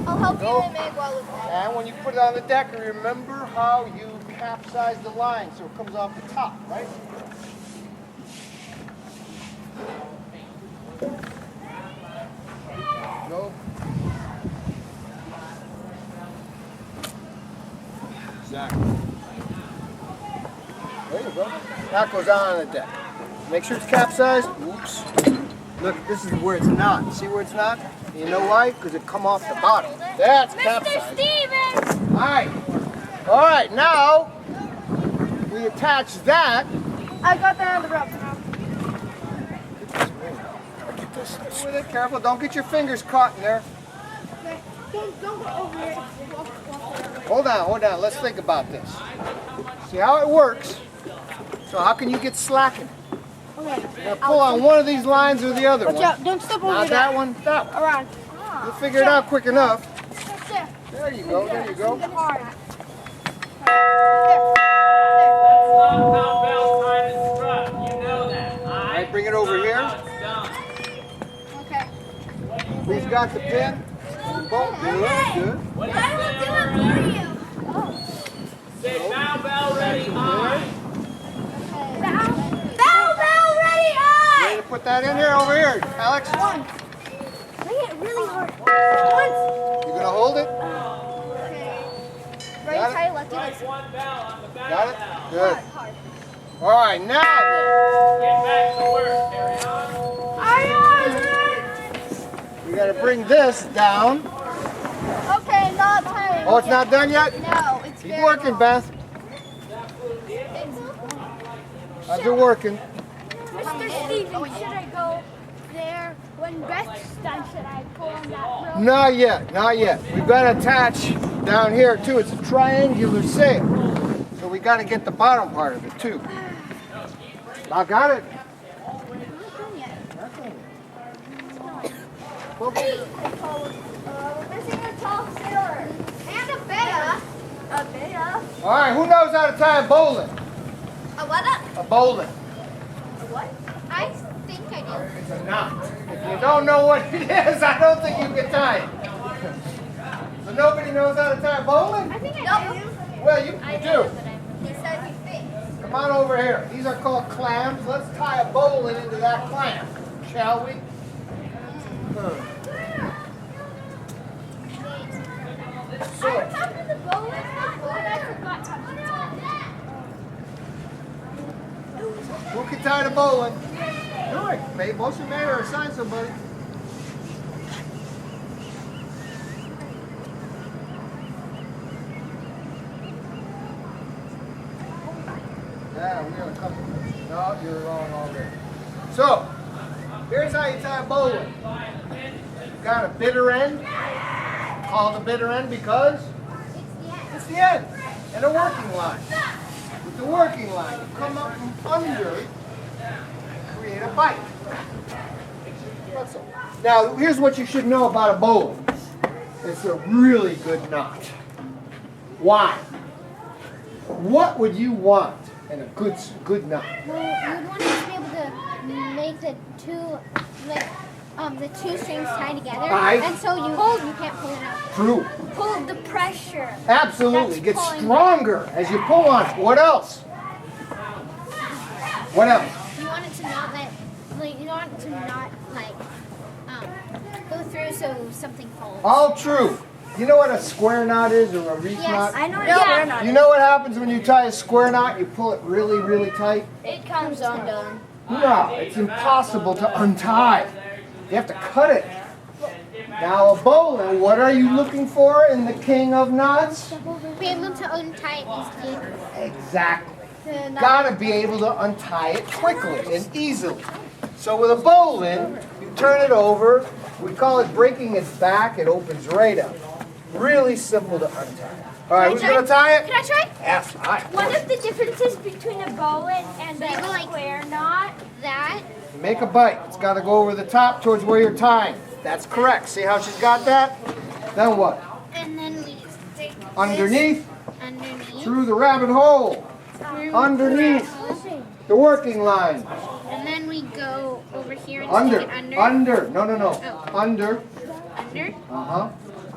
I'll help No. you and make Guadalupe. And when you put it on the deck, remember how you capsize the line so it comes off the top, right? Go. Exactly. There you go. That goes on the deck. Make sure it's capsized. Oops. Look, this is where it's not. See where it's not? You know why? Because it come off the bottom. That's capsized. Stevens! All right, now we attach that. I got that on the rope. With it, careful, don't get your fingers caught in there. Don't go over it. Hold on, let's think about this. See how it works. So how can you get slacking? Okay. You're gonna pull on one of these lines or the other Watch one. out, don't step over Not that one, that one. Around. You'll figure it out quick enough. That's there. There you go, there you go. Hard. That's not how bell time is struck. You know that. Right bring it over here. Okay. Who's got the pin? Both. Good. What is I will do there? it for you. Say bow, bell, ready, on. Bell, ready, Ready to put that in here? Over here, Alex. Bring it really hard. You gonna hold it? Ready, Got it? try lefty. Strike one bell on the back Got it? bell. Good. Hard. All right, now then. Get back to work, carry on. We gotta bring this down. Okay, not time. Oh, it's not done yet? No, it's Keep very working, long. Beth. How's it working? Mr. Stevens, should I go there? When Beth's done, should I pull on that rope? Not yet, not yet. We've got to attach down here too. It's a triangular sail. So we got to get the bottom part of it too. I got it. We're missing a tall sailor. And a beta. A beta. All right, who knows how to tie a bowline? A what? A bowline. What? I think I do. It's a knot. If you don't know what it is, I don't think you can tie it. So nobody knows how to tie a bowline? I think I do. Well, you I do. But he says he fits. Come on over here. These are called clams. Let's tie a bowline into that clam, shall we? So, I was talking to the bowling before and I forgot how to do who can tie the bowline? Do it. Motion made or assign somebody. Yeah, we have a couple. No, you're wrong already. So, here's how you tie a bowline. You've got a bitter end. Called a bitter end because it's the end. And a working line. With the working line, you come up from under, create a bite. That's all. Now, here's what you should know about a bowline. It's a really good knot. Why? What would you want in a good knot? Well, you'd want to be able to make the two strings tie together. Right. And so you hold, you can't pull it out. True. Pull the pressure. Absolutely. It That's gets pulling stronger as you pull on it. What else? What else? You want it to not go through so something folds. All true. You know what a square knot is or a reef knot? I know what a square knot You know what happens when you tie a square knot? You pull it really, really tight? It comes undone. No, it's impossible to untie. You have to cut it. Now a bowline, what are you looking for in the king of knots? Be able to untie it easily. Exactly. Gotta be able to untie it quickly and easily. So with a bowline, you turn it over. We call it breaking its back. It opens right up. Really simple to untie. All right, who's gonna tie it? Can I try? Yes, I. One of the differences between a bowline and a square knot, that You make a bite. It's got to go over the top towards where you're tying. That's correct. See how she's got that? Then what? and then we stick Underneath, underneath. through the rabbit hole. Underneath the working line. And then we go over here and Under. stick it under. Under. No. Oh. Under. Under. Uh-huh.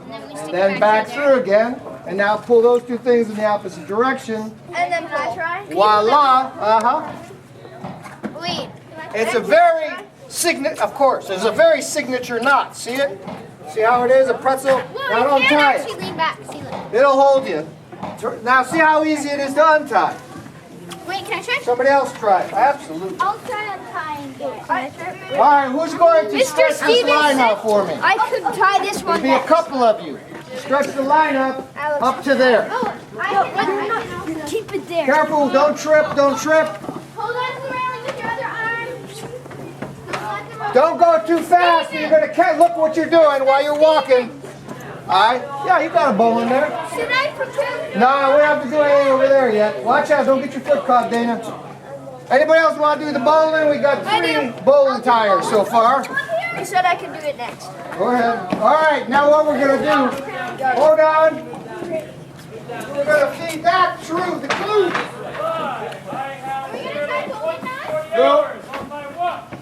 And then we stick And then it back in through again. And now pull those two things in the opposite direction. And then can I try? Voila. Uh-huh. Wait. It's a very of course, it's a very signature knot. See it? See how it is? A pretzel? Whoa, Now don't you can't tie actually it. lean back. See, look. It'll hold you. Now see how easy it is to untie. Wait, can I try? Somebody else try it. Absolutely. I'll try untying it. Can I try? All right, who's going to Mr. stretch this Stevenson, line out for me? I could tie this There'll one. be a couple of you. Stretch the line up to there. Oh, keep it there. Careful, don't trip, don't trip. Hold on to the railing with your other arm. Don't go too fast. You're going to look what you're doing while you're walking. All right? Yeah, you got a bowl in there. Should I pretend? No, we don't have to do anything over there yet. Watch out, don't get your foot caught, Dana. Anybody else want to do the bowling? We got 3 bowling tires so far. You said I could do it next. Go ahead. All right, now what we're going to do, hold on. We're going to feed that through the glue. Are we going to try bowling now? No. On my what?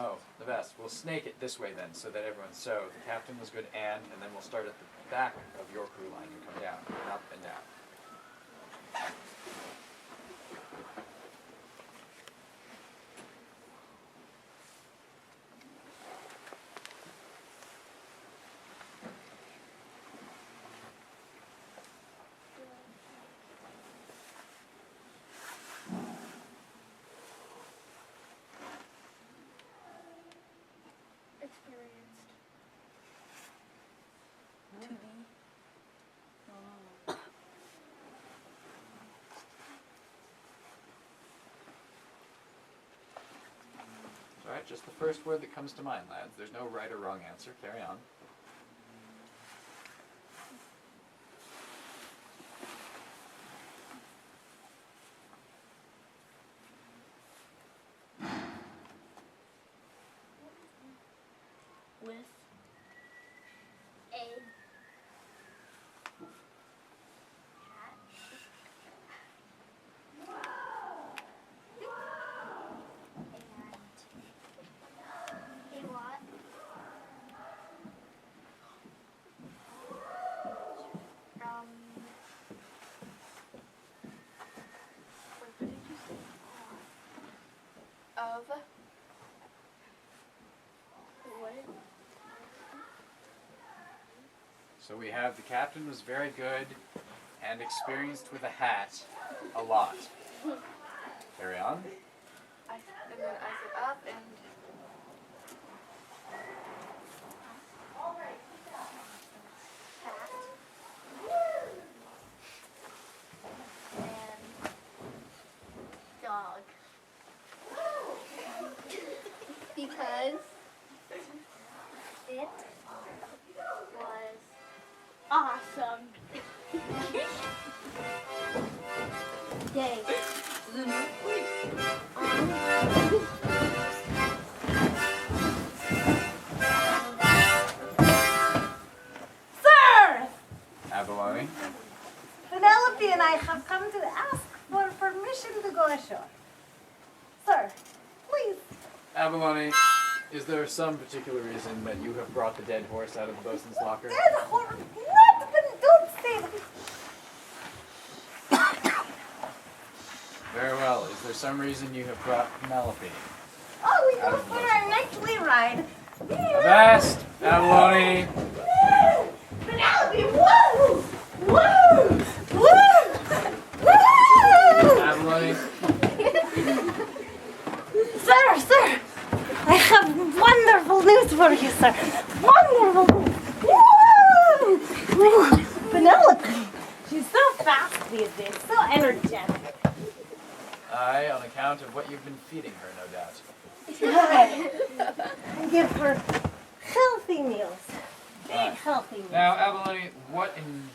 Oh, the best. We'll snake it this way then, so that everyone's so. The captain was good and then we'll start at the back of your crew line and come down, and up and down. Experienced. Alright, just the first word that comes to mind, lads. There's no right or wrong answer. Carry on. With A and a what? what did you say? Of what? So we have the captain was very good and experienced with a hat a lot. Carry on. And then I said up and And dog. Because it was awesome. Yay. Sir! Abalone. Penelope and I have come to ask for permission to go ashore. Sir, please. Abalone, is there some particular reason that you have brought the dead horse out of the bosun's locker? Dead horse. What? Don't say that. Very well. Is there some reason you have brought Penelope? Oh, we Out go of the for our nightly ride. Avast, Abalone. Penelope, woo! Woo! Woo! Woo! Abalone. Sir, I have wonderful news for you, sir. Wonderful news. Woo! Woo! Penelope, she's so fast these days, so energetic. Aye, on account of what you've been feeding her, no doubt. I give her healthy meals. Big Aye. healthy meals. Now, Abalone, what in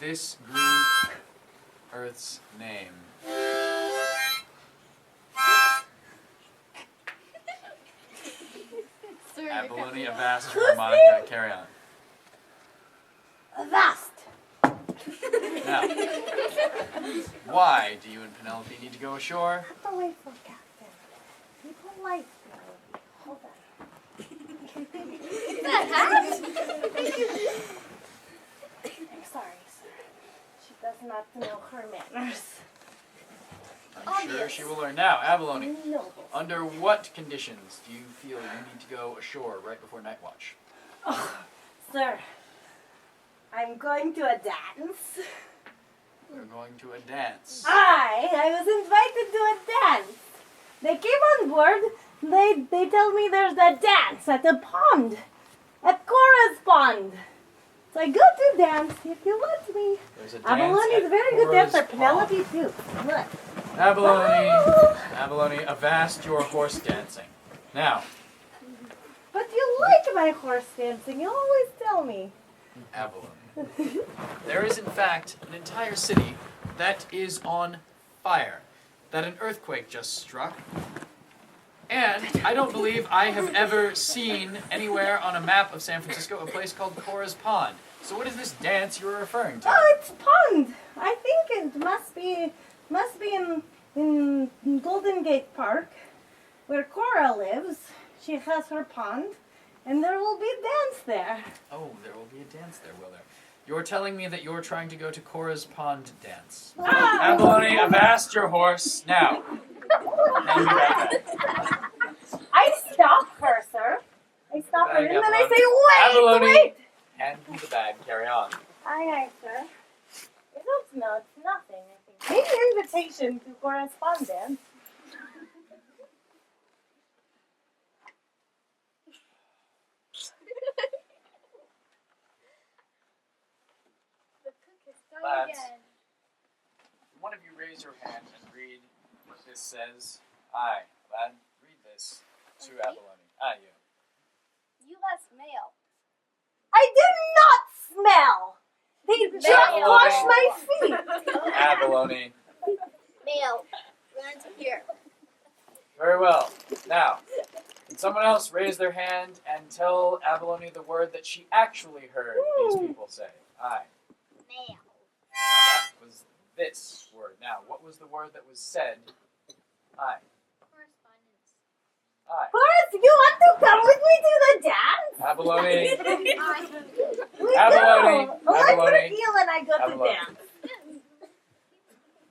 this green earth's name? Abalone, Avast, Monica, carry on. Vast. Now, why do you and Penelope need to go ashore? Delightful captain. Be polite, Penelope. Hold on. I'm sorry, sir. She does not know her manners. I'm sure she will learn. Now, Abalone, Noble. under what conditions do you feel you need to go ashore right before night watch? Oh, sir, I'm going to a dance. We're going to a dance. I was invited to a dance. They came on board. They tell me there's a dance at a pond, at Cora's pond. So I go to dance if you let me. There's a dance Abalone is a at very good Cora's dancer. pond. Penelope too. Look. Abalone, Avast your horse dancing. Now, But you like my horse dancing. You always tell me. Abalone, there is in fact an entire city that is on fire, that an earthquake just struck. And I don't believe I have ever seen anywhere on a map of San Francisco a place called Cora's Pond. So what is this dance you're referring to? Oh, it's pond. I think it must be in Golden Gate Park. where Cora lives. She has her pond, and there will be a dance there. Oh, there will be a dance there, will there? You're telling me that you're trying to go to Cora's pond dance. Abalone, avast your horse now. Hand me that bag. I stop her, sir. I stop her, Bag, and then I Abalone. say, wait, Abalone. wait. Hand me the bag. Carry on. Aye, sir. It don't smell. It's nothing, I think. Maybe invitation to correspondence. Lads, one of you raise your hand and read what this says. Aye, lad, read this to Abalone. Aye, you. You left mail. I did not smell. They just Abalone. washed my feet. Abalone. Mail. Learn to hear. Very well. Now, can someone else raise their hand and tell Abalone the word that she actually heard these people say? Aye. Mail. Now, that was this word. Now, what was the word that was said? Aye. Correspondence. Aye. Horace, you want to come with me to the dance? Abalone. We Abalone. do. Let's Abalone. reveal when I go to Abalone. dance.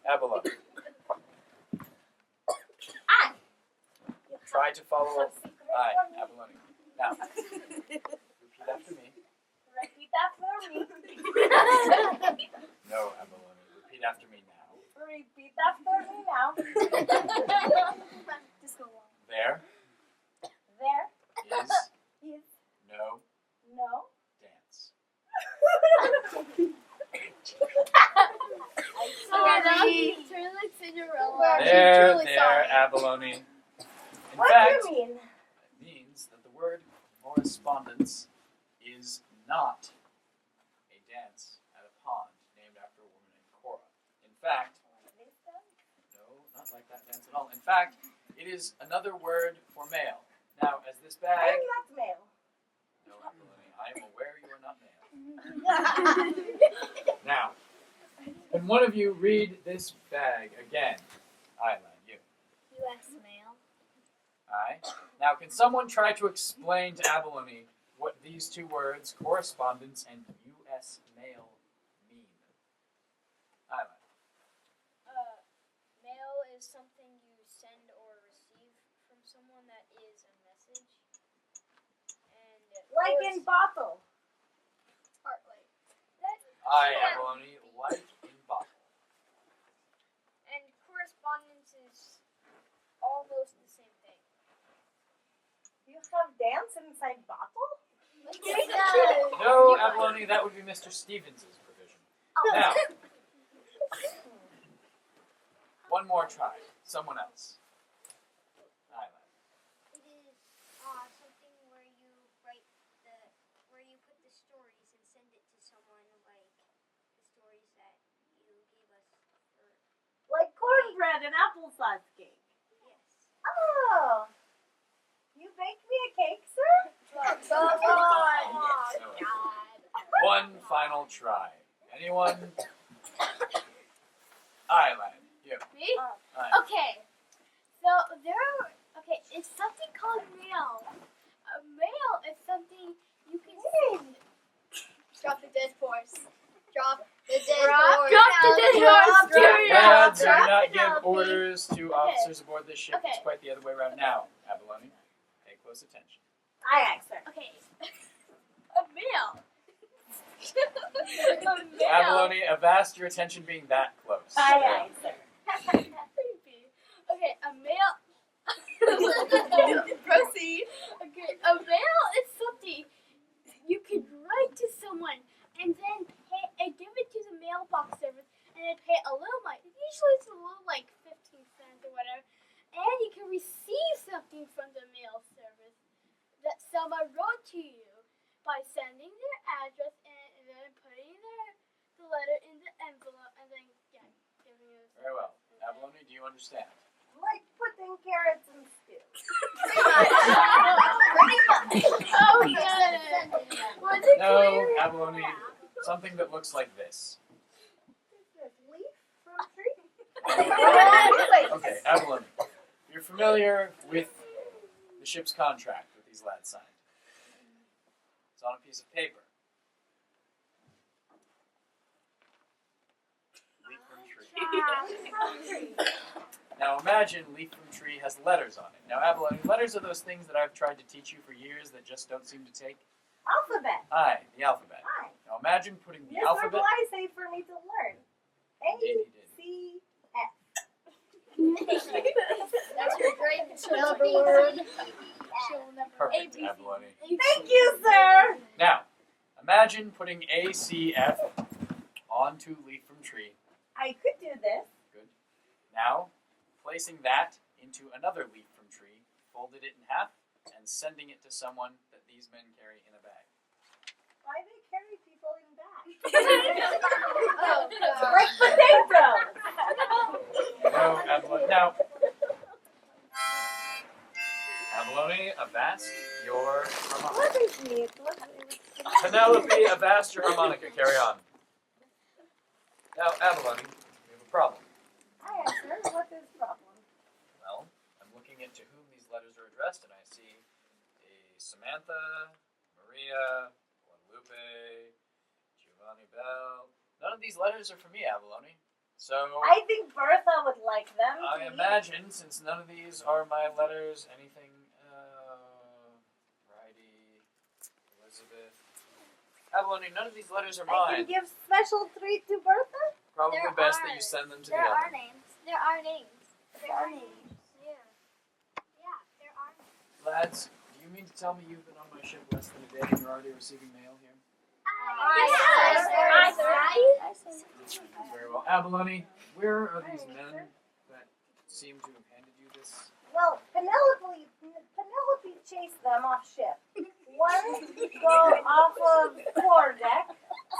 Abalone. Aye. Try to follow. Aye. Abalone. Now, repeat after me. Repeat after me. No, Abalone. Repeat after me now. Repeat after me now. Just go on. There There is is no no. dance. Sorry. Turn like Cinderella. There, Truly there, sorry. Abalone. In What fact, do you mean? it means that the word correspondence is not a dance at a pond named after a woman named Cora. In fact, no, not like that dance at all. In fact, it is another word for male. Now, as this I bag. am not male. No, Abalone, I am aware you are not male. Now, can one of you read this bag again? Aye, lad, you. U.S. mail. Aye. Now, can someone try to explain to Abalone what these two words, correspondence and U.S. mail, mean? Aye, lad. Mail is something you send or receive from someone that is a message. And Like in bottle. partly. That, Aye, Abalone, like in bottle. and correspondence is almost the same thing. You have dance inside bottle? No, Abalone, that would be Mr. Stevens' provision. Now, one more try. Someone else. Aye, lad. It is something where you where you put the stories and send it to someone, like the stories that you gave us for. Like cornbread and applesauce cake. Yes. Oh. You baked me a cake, sir? Come on. Oh, No. God. One final try. Anyone? Aye, lad. You. Me? Aye. Okay. So okay, it's something called mail. Mail is something you can send. Drop the dead horse. Drop the dead horse. Drop the dead horse. Lads, do Drop not the give Penelope. orders to officers aboard this ship. It's Okay. quite the other way around. Now, Abalone, pay close attention. Aye, sir. Okay. A mail. A mail. Abalone, avast your attention being that close. Aye, sir. Okay, a mail. Proceed. Okay, a mail is something you can write to someone and then pay and give it to the mailbox service and then pay a little money. Usually it's a little like 15 cents or whatever. And you can receive something from the mail service that someone wrote to you by sending their address and then putting the letter in the envelope and then giving it. Very well. Abalone, do you understand? Like putting carrots in stew. Oh, good. Was it No, clear? Abalone, something that looks like this. Leaf from tree? Okay, Abalone, you're familiar with ship's contract that these lads signed. It's on a piece of paper. Leaf from tree. Now imagine leaf from tree has letters on it. Now Abalone, letters are those things that I've tried to teach you for years that just don't seem to take. Alphabet. Aye, the alphabet. Hi. Now imagine putting the This alphabet. what I say for me to learn. A, Indeed he did. C, That's your great Perfect, Abalone. Thank you, sir. Now, imagine putting ACF onto leaf from tree. I could do this. Good. Now, placing that into another leaf from tree, folded it in half, and sending it to someone that these men carry in a bag. Why they carry people in bags? Oh, God. Like potatoes. No, Abalone. Now, Abalone, avast your harmonica. What is it? What is it? Penelope, avast your harmonica. Carry on. Now, Abalone, we have a problem. Hi, sir. What is the problem? Well, I'm looking into whom these letters are addressed, and I see a Samantha, Maria, Guadalupe, Giovanni Bell. None of these letters are for me, Abalone. So I think Bertha would like them. I imagine, since none of these are my letters, anything, Righty, Elizabeth. Abalone, none of these letters are I can mine. give special treat to Bertha. Probably There best are- that you send them to the There are other. names. There are names. There are names. Yeah. Yeah, there are names. Lads, do you mean to tell me you've been on my ship less than a day and you're already receiving mail here? Very well. Abalone, where are these men that seem to have handed you this? Well, Penelope chased them off ship. One go off of quarterdeck,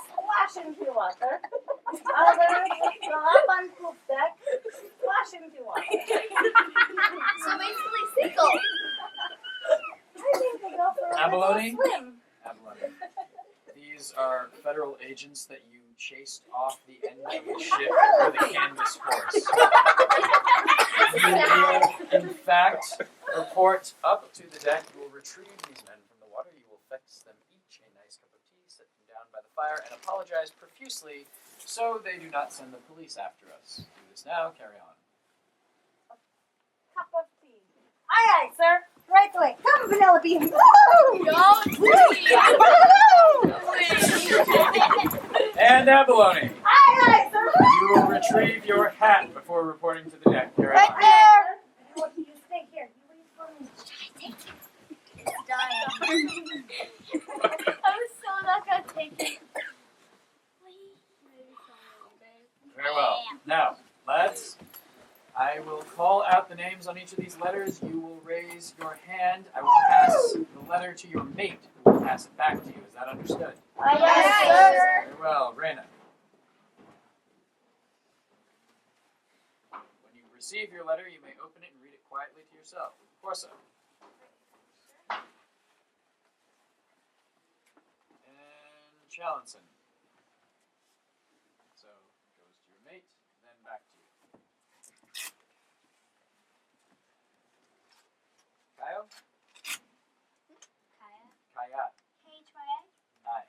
splash into water. Other go up on poop deck, splash into water. So basically, single. I think they go for a Abalone? little swim. Abalone. These are federal agents that you chased off the end of the ship with a canvas horse. You will, in fact, report up to the deck. You will retrieve these men from the water. You will fix them each a nice cup of tea, set them down by the fire, and apologize profusely so they do not send the police after us. Do this now. Carry on. Cup of tea. Aye, aye, sir. Right away. Come, Penelope. And Abalone, Aye, aye, sir. you will retrieve your hat before reporting to the deck. Carry Right on. there. You stay here. You wait for me. It's dying. I'm so not gonna take it. Very well. Now, lads, I will call out the names on each of these letters. You will raise your hand. I will pass the letter to your mate, who will pass it back to you. Is that understood? Yes, sir. Very well. Reyna. When you receive your letter, you may open it and read it quietly to yourself. Corso. And Chalenson. So, goes to your mate, then back to you. Kayo? Kaya. Kaya. K-Y-A. Aye.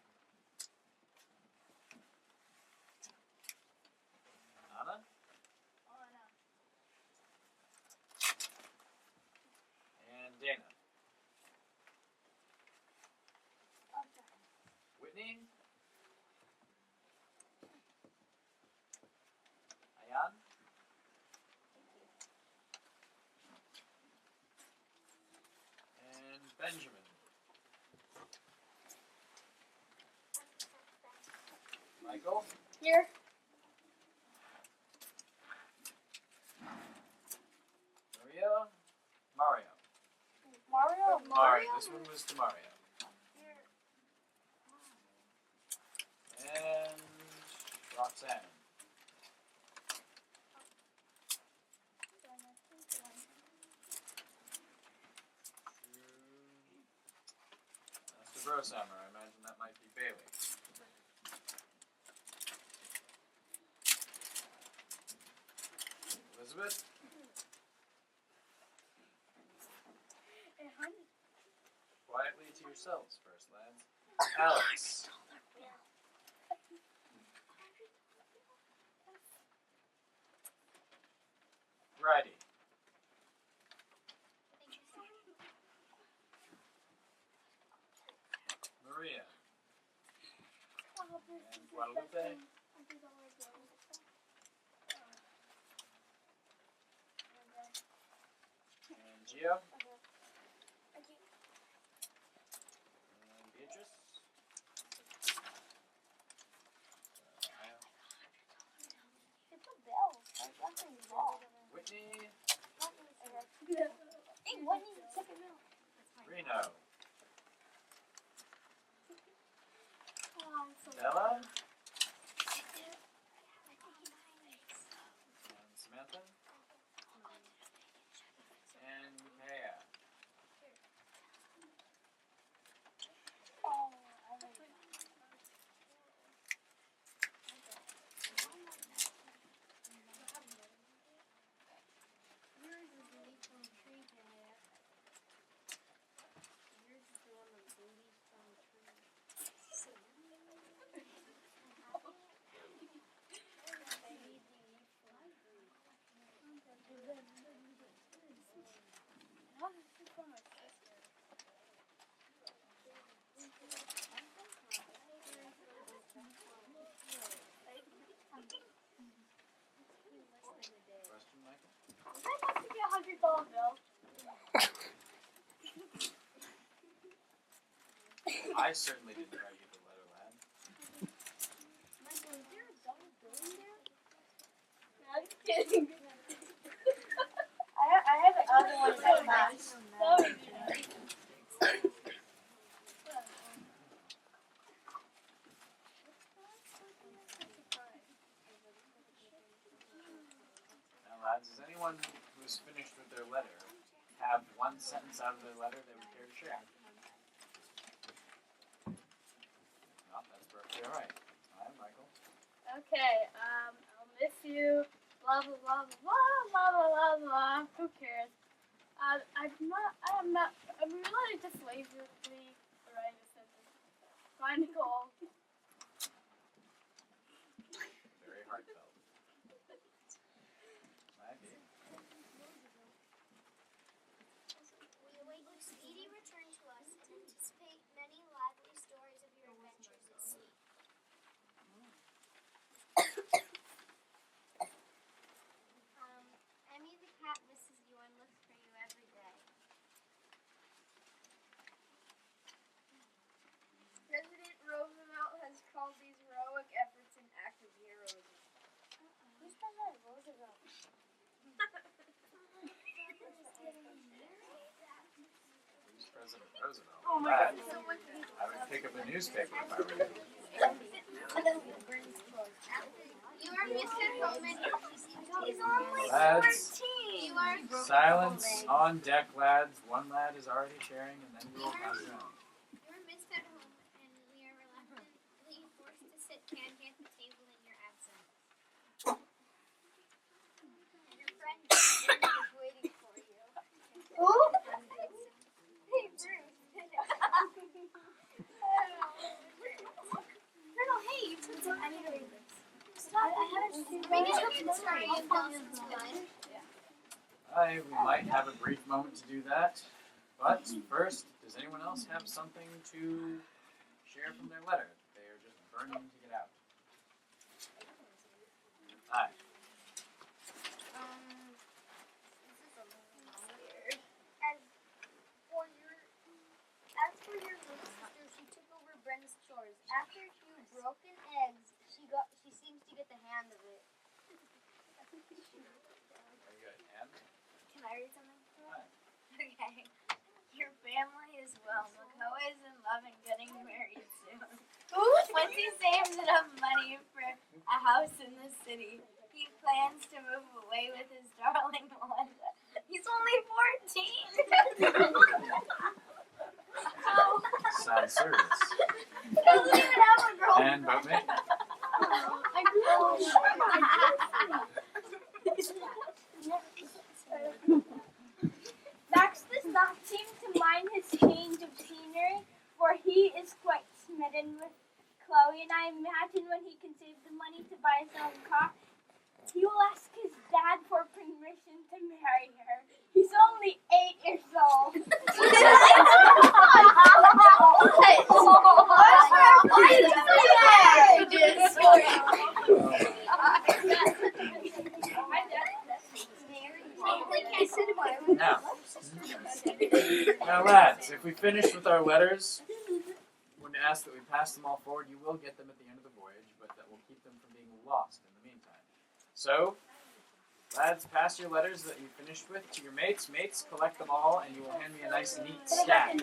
Anna? Oh, no. And Dana. Okay. Whitney? Ayan? And Benjamin. Michael? Here. Maria? Mario. Mario. Mario. This one was to Mario. And Roxanne. That's the Groshammer. I imagine that might be Bailey. Elizabeth? And yourselves first, lads. Alex. Righty. Maria. And Guadalupe. And Gio. And Beatrice. Whitney. Reno. Bella. And Samantha. And Maya. Question, Michael? I certainly didn't write you the letter, lad. I have the other one that match. Now, lads, does anyone who's finished with their letter have one sentence out of their letter they would care to share? No, that's perfectly alright. Alright, Michael. Okay, I'll miss you. Blah blah blah blah blah blah blah blah. Who cares? I'm really just lazily writing a sentence. Find a goal. Very heartfelt. Maggie. We await your speedy return to us and anticipate many lively stories of your adventures at sea. Emmy the cat misses you and looks for you every day. President Roosevelt has called these heroic efforts an act of heroism. Who's President Roosevelt? Who's President Roosevelt? Oh my God. I would pick up a newspaper if I were you. You are Mr. Bowman. He's only Lads, 14. You are silence on deck, lads. One lad is already sharing, and then we will pass it on. You are missed at home, and we are reluctantly forced to sit candy at the table in your absence. Your friend is waiting for you. Who? Hey, Bruce. Colonel, hey, you took some. I need to read this. Stop. I haven't seen. Read the story of Dawson's Blood. We might have a brief moment to do that, but first, does anyone else have something to share from their letter that they are just burning to get out? Hi. As for your little sister, she took over Brenda's chores. After a few broken eggs, she seems to get the hang of it. Are you good? And? Can I read something? Hi. Okay. Your family is well. Makoa is in love and getting married soon. Once he saves enough money for a house in the city, he plans to move away with his darling Melinda. He's only 14. Sounds serious. He doesn't even have a girlfriend. And boatmate? Max does not seem to mind his change of scenery He is quite smitten with Chloe, and I imagine when he can save the money to buy his own car, he will ask his dad for permission to marry her. He's only 8 years old. Now, lads, if we finish with our letters, I'm going to ask that we pass them all forward. You will get them at the end of the voyage, but that will keep them from being lost in the meantime. So, lads, pass your letters that you finished with to your mates. Mates, collect them all, and you will hand me a nice, neat stack.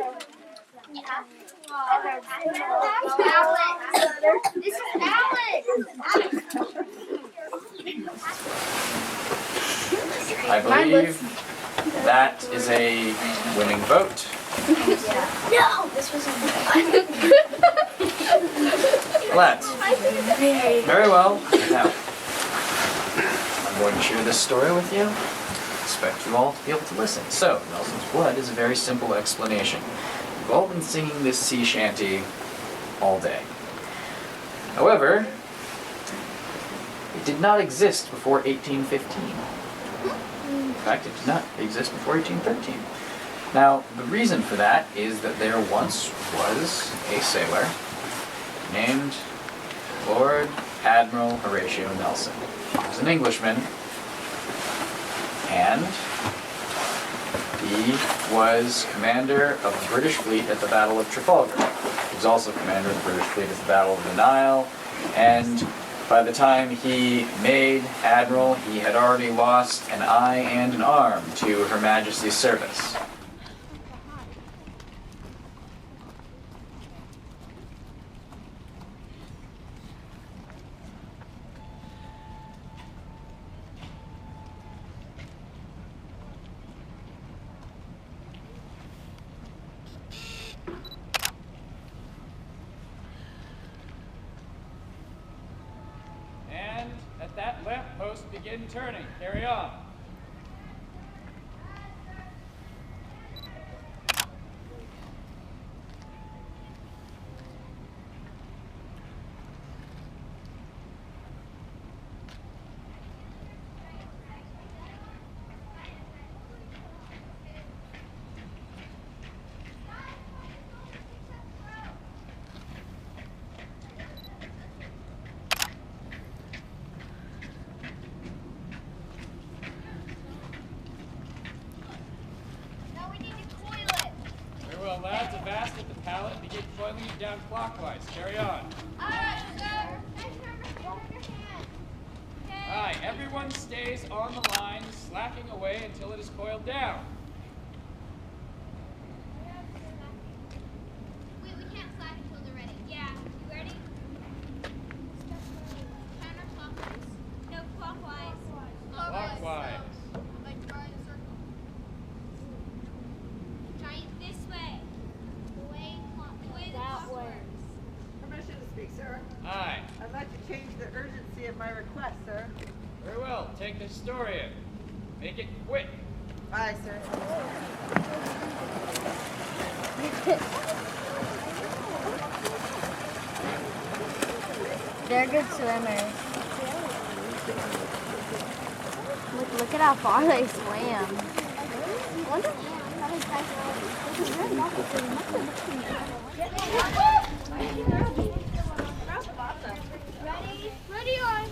This is Alex. I believe that is a winning vote. No, this was Lads, very well. Now, I'm going to share this story with you. I expect you all to be able to listen. So, Nelson's Blood is a very simple explanation. We've all been singing this sea shanty all day. However, it did not exist before 1815. In fact, it did not exist before 1813. Now, the reason for that is that there once was a sailor named Lord Admiral Horatio Nelson. He was an Englishman, and he was commander of the British fleet at the Battle of Trafalgar. He was also commander of the British fleet at the Battle of the Nile, and by the time he made Admiral, he had already lost an eye and an arm to Her Majesty's service. And at that lamppost, begin turning. Carry on. Now we need to coil it. Very well, lads. Avast at the pallet. Begin coiling it down clockwise. Carry on. Alright, sir. Nice your hand. Aye, everyone stays on the line, slacking away until it is coiled down. We can't slack until they're ready. Yeah. You ready? Counterclockwise? No, clockwise. Clockwise. Like drawing a circle. Try it this way. The way that works. Permission to speak, sir. Aye. I'd like to change the urgency of my request, sir. Very well. Take the historian. Make it quick. Aye, sir. They're good swimmers. Look at how far they swim. Ready? Ready on.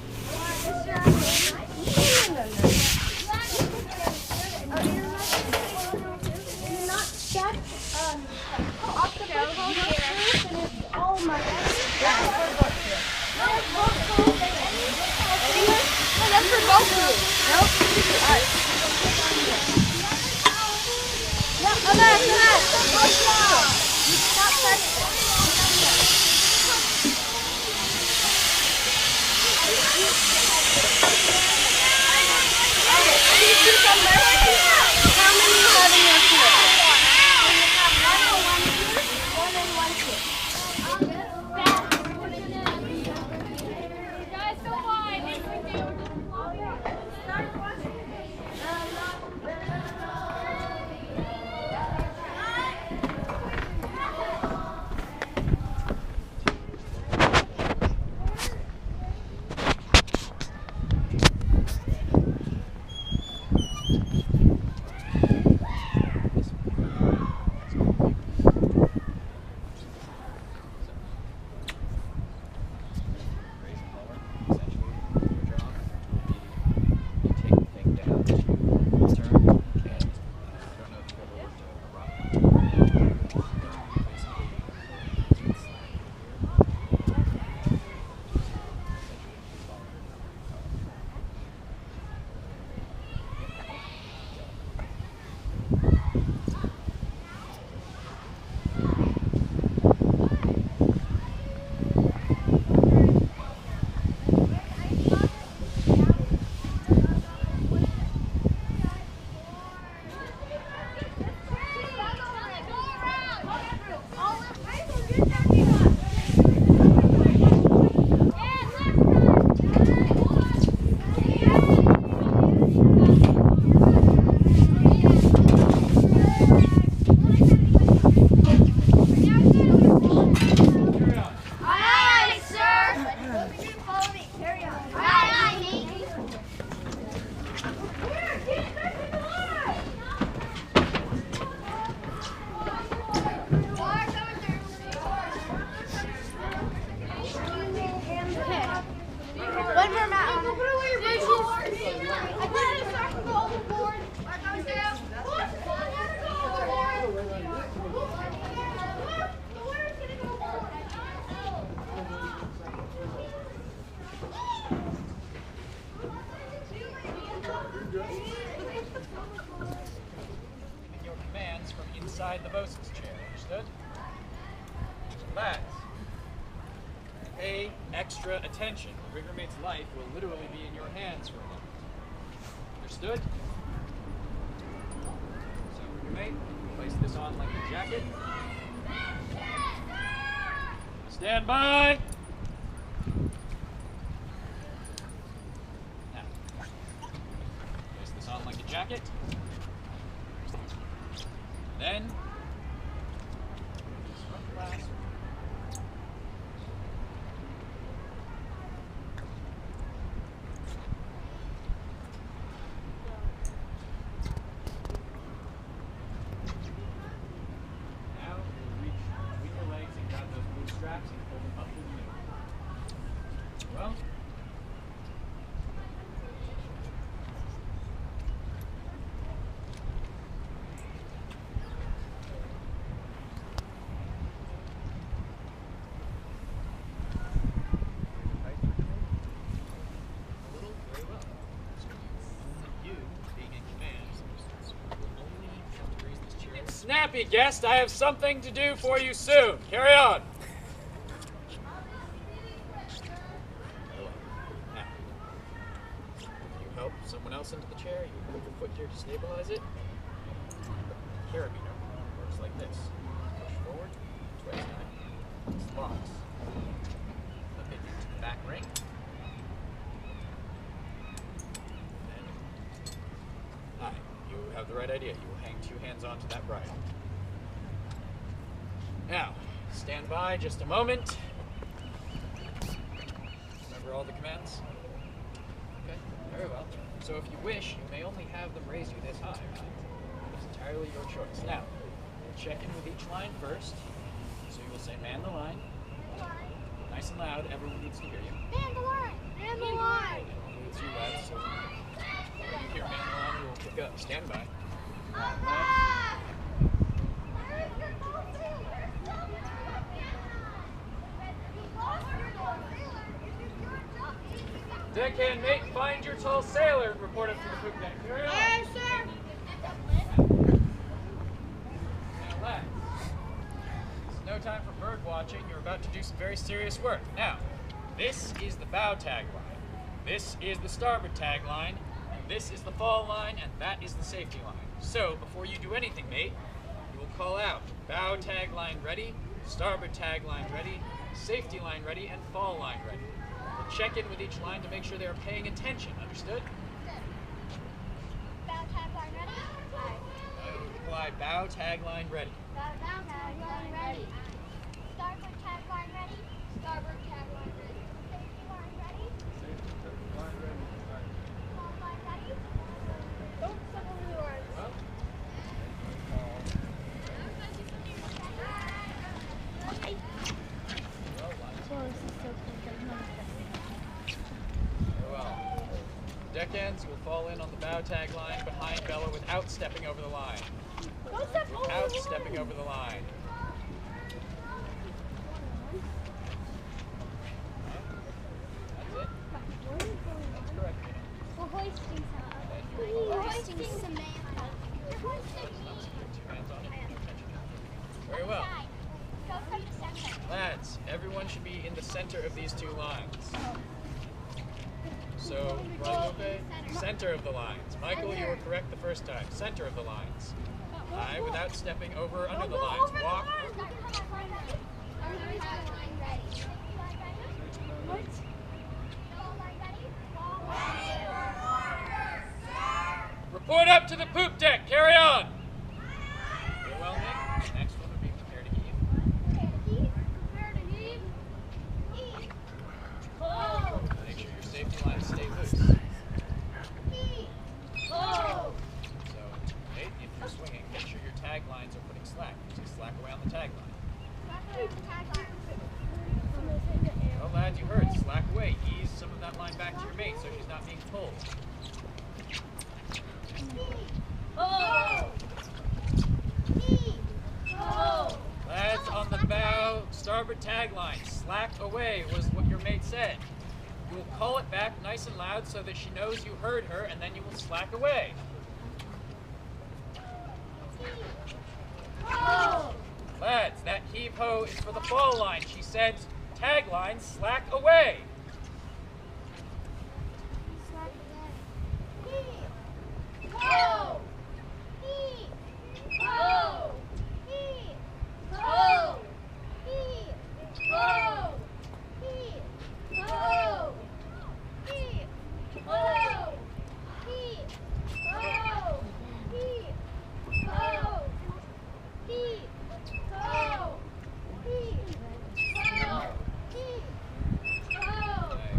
Aye, sir. Follow me. Carry on. Aye, Nate. One more mountain. I put it back overboard. I goes down. Your commands from inside the bosun's chair, understood? Lads, pay extra attention. The riggermate's life will literally be in your hands for a moment. Understood? So, riggermate, place this on like a jacket. Stand by! Now, place this on like a jacket. Then, front clasp. Now, you'll reach between your legs and grab those blue straps and pull them up with you. Well, very well. You, being in command, will only have to raise this chair. Snappy guest, I have something to do for you soon. Carry on. Now, you help someone else into the chair, you put your foot here to stabilize it. The carabiner works like this. Push forward, twist time, this box. Flip it into the back ring. Aye, you have the right idea. You will hang two hands onto that bridle. Now, stand by just a moment. Remember all the commands? Okay, very well. So if you wish, you may only have them raise you this high. It's entirely your choice. Now, check in with each line first. So you will say, man the line. Nice and loud, everyone needs to hear you. Man the line. Man the line. It includes you, lads, so when you hear man the line, you will pick up. Stand by. Deckhand mate, find your tall sailor and report it to the poop deck. Carry on. Aye, sir. Now, lads, it's no time for bird watching. You're about to do some very serious work. Now, this is the bow tag line. This is the starboard tag line. And this is the fall line, and that is the safety line. So, before you do anything, mate, you will call out bow tag line ready, starboard tag line ready, safety line ready, and fall line ready. We'll check in with each line to make sure they are paying attention. Understood? Bow tag line ready? Aye. Reply bow tag line ready. Bow tag line ready. Starboard tag line ready. Starboard tag line ready. Safety line ready. Safety line ready. Fall line ready. Don't step over the line. Well, very well. Deckhands will fall in on the bow tag line behind Bella without stepping over the line. Don't step over Without the stepping over the line. That's it. That's correct. We're hoisting something. We're hoisting Samantha. You're hoisting me. Two hands on it. No tension. Very well. Go from the center. Lads, everyone should be in the center of these two lines. So, Guadalupe, center of the lines. Michael, you were correct the first time. Center of the lines. Aye, without stepping over or under the lines. Walk. Report up to the poop deck. Carry on. Very well, Nick. Next one would be prepare to heave. Make sure your safety lines stay loose. So, Nate, if you're swinging, make sure your tag lines are putting slack. So slack away on the tag line. Oh, lads, you heard. Slack away. Ease some of that line back to your mate so she's not being pulled. Lads, on the bow, starboard tag line. Slack away was what your mate said. You will call it back nice and loud so that she knows you heard her, and then you will slack away. Lads, that heave-ho is for the fall line. She said, tag line, slack away.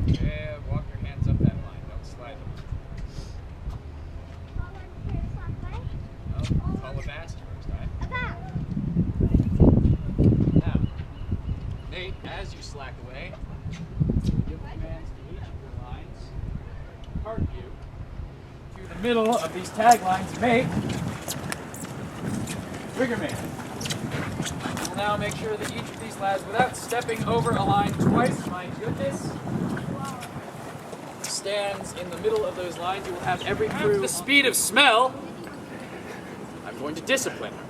Okay, walk your hands up that line. Don't slide them. No, call a bass first, right? Now, Nate, as you slack away, give commands to each of your lines. Part view to the middle of these tag lines, mate. Rigger mate. We'll now make sure that each of these lads, without stepping over a line twice, my goodness, stands in the middle of those lines. You will have every crew. At the speed of smell, I'm going to discipline her.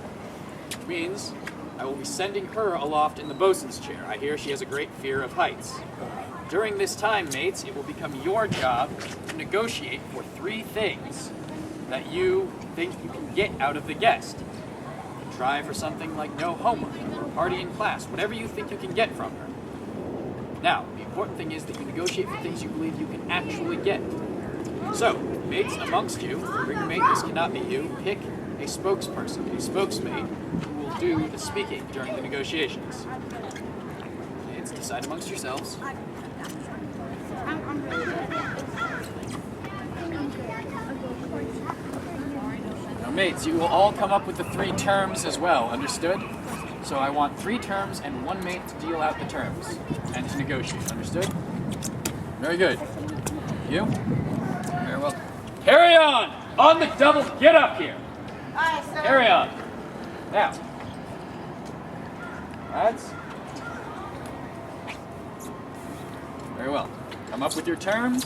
Which means I will be sending her aloft in the bosun's chair. I hear she has a great fear of heights. During this time, mates, it will become your job to negotiate for 3 things that you think you can get out of the guest. Try for something like no homework or a party in class, whatever you think you can get from her. Now, the important thing is that you negotiate for things you believe you can actually get. So, mates amongst you, rigger mate, this cannot be you, pick a spokesperson, a spokesmate, who will do the speaking during the negotiations. Mates, decide amongst yourselves. Now, mates, you will all come up with the 3 terms as well, understood? So I want 3 terms and 1 mate to deal out the terms and to negotiate, understood? Very good. You? Very well. Carry on! On the double, get up here! Aye, sir. Carry on. Now, lads. Very well. Come up with your terms,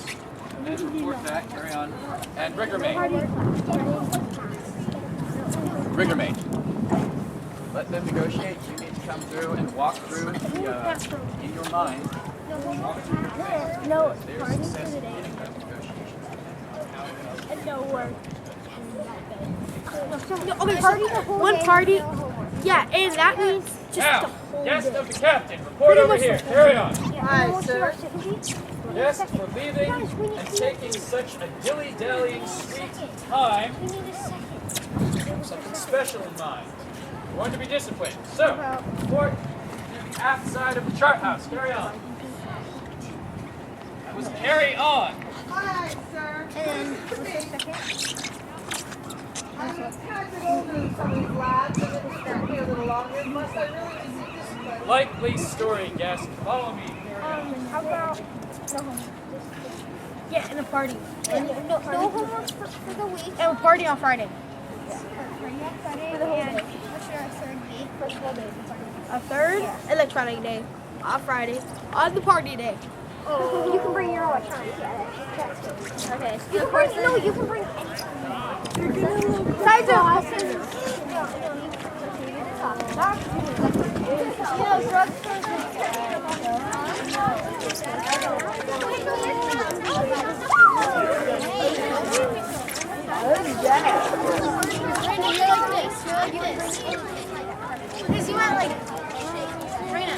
and then report back, carry on. And rigger mate. Rigger mate. Let them negotiate. You need to come through and walk through the, in your mind, walk through your face. No, There's success in getting those negotiations. no work. Okay, party. One party. Yeah, and that means just the Now, whole guest day. of the captain, report over here. Carry on. Aye, sir. Guest for leaving and taking such a dilly-dallying sweet time. Something special in mind. You're going to be disciplined. So, report to the aft side of the chart house. Carry on. That was carry on. Aye, sir. I'm kind of older than some of these lads, and it'll start me a little longer. Must I really see this? Likely story, guest. Follow me. Carry on. How about no homework? Yeah, and a party. No homework for the week. And a party on Friday. For the whole day. What should our third be? For the whole day. A third electronic day. On Friday. On the party day. Oh. You can bring your electronics. Yeah, that's good. Okay. You can bring. No, you can bring. Size of Because you want like Reina.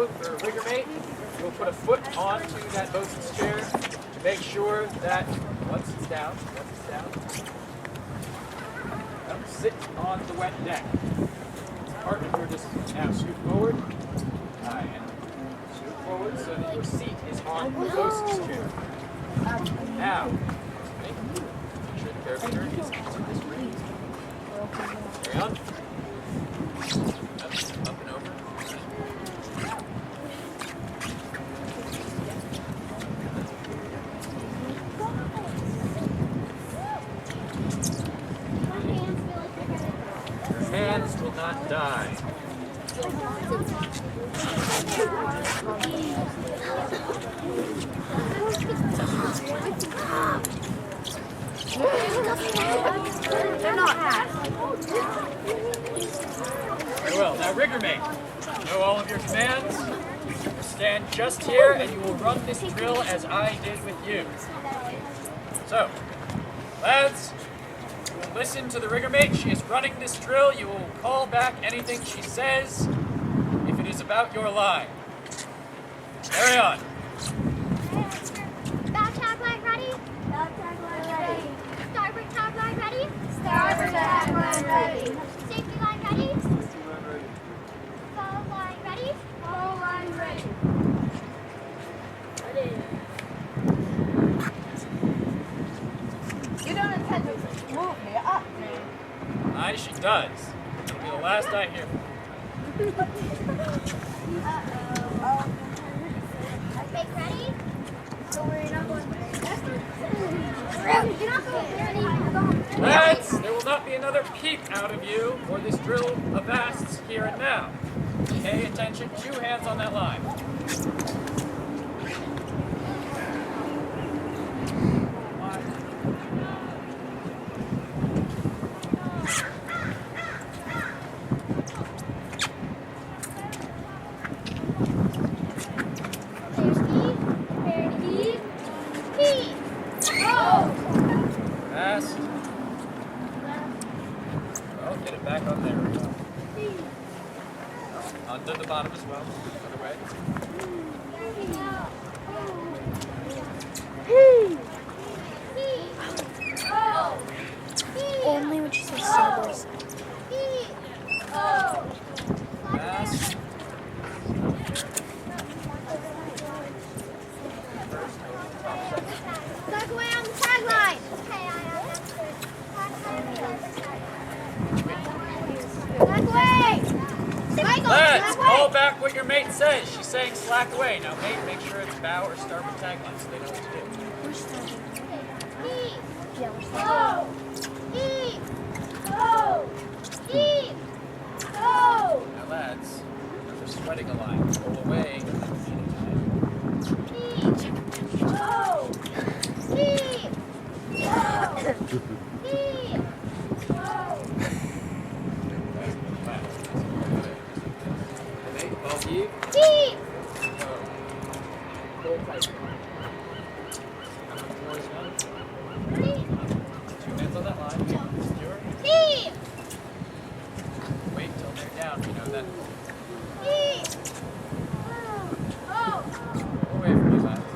rigor mate, you will put a foot onto that bosun's chair to make sure that once it's down, sit on the wet deck. Partner, you're just now scoot forward. And scoot forward so that your seat is on the bosun's chair. Now, make sure the carabiner is on this ring. Carry on. Up and over. Your hands will not die. They're not. Very well. Now, rigor mate, know all of your commands. Stand just here, and you will run this drill as I did with you. So, lads, you will listen to the rigor mate. She is running this drill. You will call back anything she says if it is about your line. Carry on. Bow tagline ready? Bow tagline ready. Starboard tagline ready? Starboard tagline ready. Safety line ready? Safety line ready. Follow line ready? Follow line ready. You don't intend to move me up, man. Aye, she does. It'll be the last I hear from her. Make ready? Don't worry, you're not going there. You're not going there. Lads, there will not be another peep out of you, or this drill avasts here and now. Pay attention, 2 hands on that line. Fast. Well, get it back on there. Onto the bottom as well. Other way. Only when she says syllables. Fast. Back away on the tagline. Back away. Michael, Lads, back call away. back what your mate says. She's saying slack away. Now, mate, make sure it's bow or starboard tagline so they know what to do. Now, lads, they're sweating a line. Pull away. Mate, ball heave. Pull tight. More is done. 2 hands on that line. Secure. Wait till they're down. You know that. Go away from me, lads.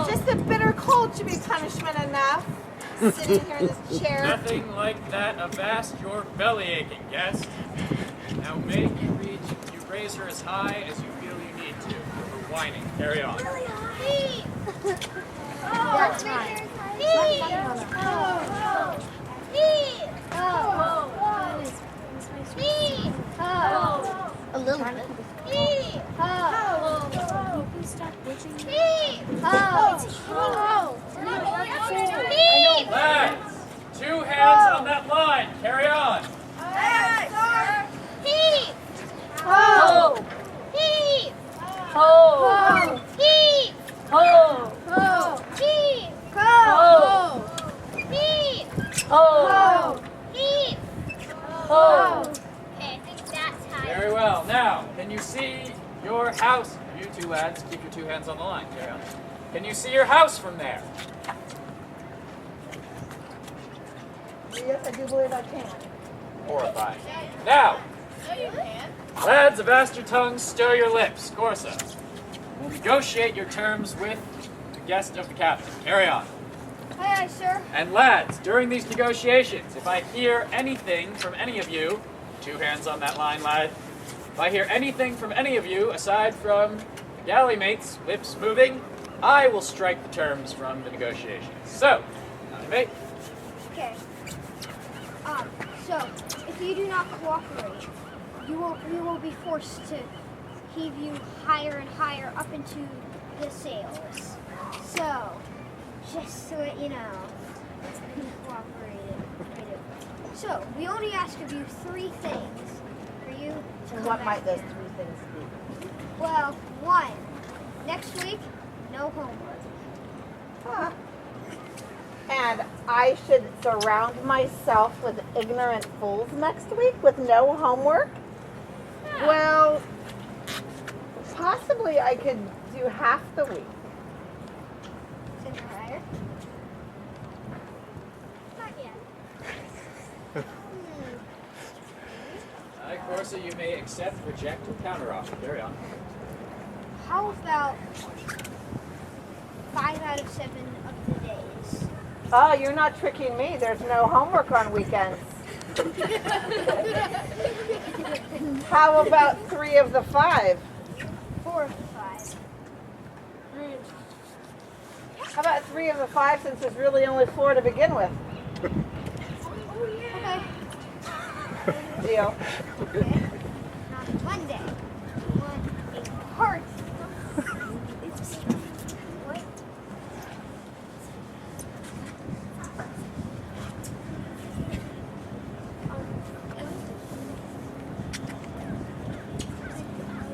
Just a bitter cold should be punishment enough. sitting here in this chair. Nothing like that. Avast your belly aching, guest. Now make you raise her as high as you feel you need to. You're whining. Carry on. Pete! That's right. Pete! Pete! Pete! A little bit. Pete! Pete! Pete! Lads, 2 hands on that line. Carry on. Pete! Ho! Pete! Ho! Pete! Ho! Pete! Ho! Pete! Ho! Pete! Ho! Okay, I think that's high. Very well. Now, can you see your house? You 2 lads, keep your 2 hands on the line. Carry on. Can you see your house from there? Yes, I do believe I can. Horrifying. Now, lads, avast your tongues, stir your lips. Corsa, we'll negotiate your terms with the guest of the captain. Carry on. Aye, aye, sir. And lads, during these negotiations, if I hear anything from any of you, 2 hands on that line, lad. If I hear anything from any of you, aside from the galley mate's lips moving, I will strike the terms from the negotiations. So, galley mate, Okay. So, if you do not cooperate, we will be forced to heave you higher and higher up into the sails. So, just so that you know, be cooperative. So, we only ask of you 3 things for you to come What back might those here. 3 things be? Well, 1, next week, no homework. Huh. And I should surround myself with ignorant fools next week with no homework? Well, possibly I could do half the week. Send her higher. Not yet. Corsa, you may accept, reject, or counteroffer. Carry on. How about 5 out of 7 of the days? Oh, you're not tricking me. There's no homework on weekends. How about 3 of the 5? 4 of the 5. How about 3 of the 5 since there's really only 4 to begin with? Okay. Deal. Okay. Now Monday. We want a party. What?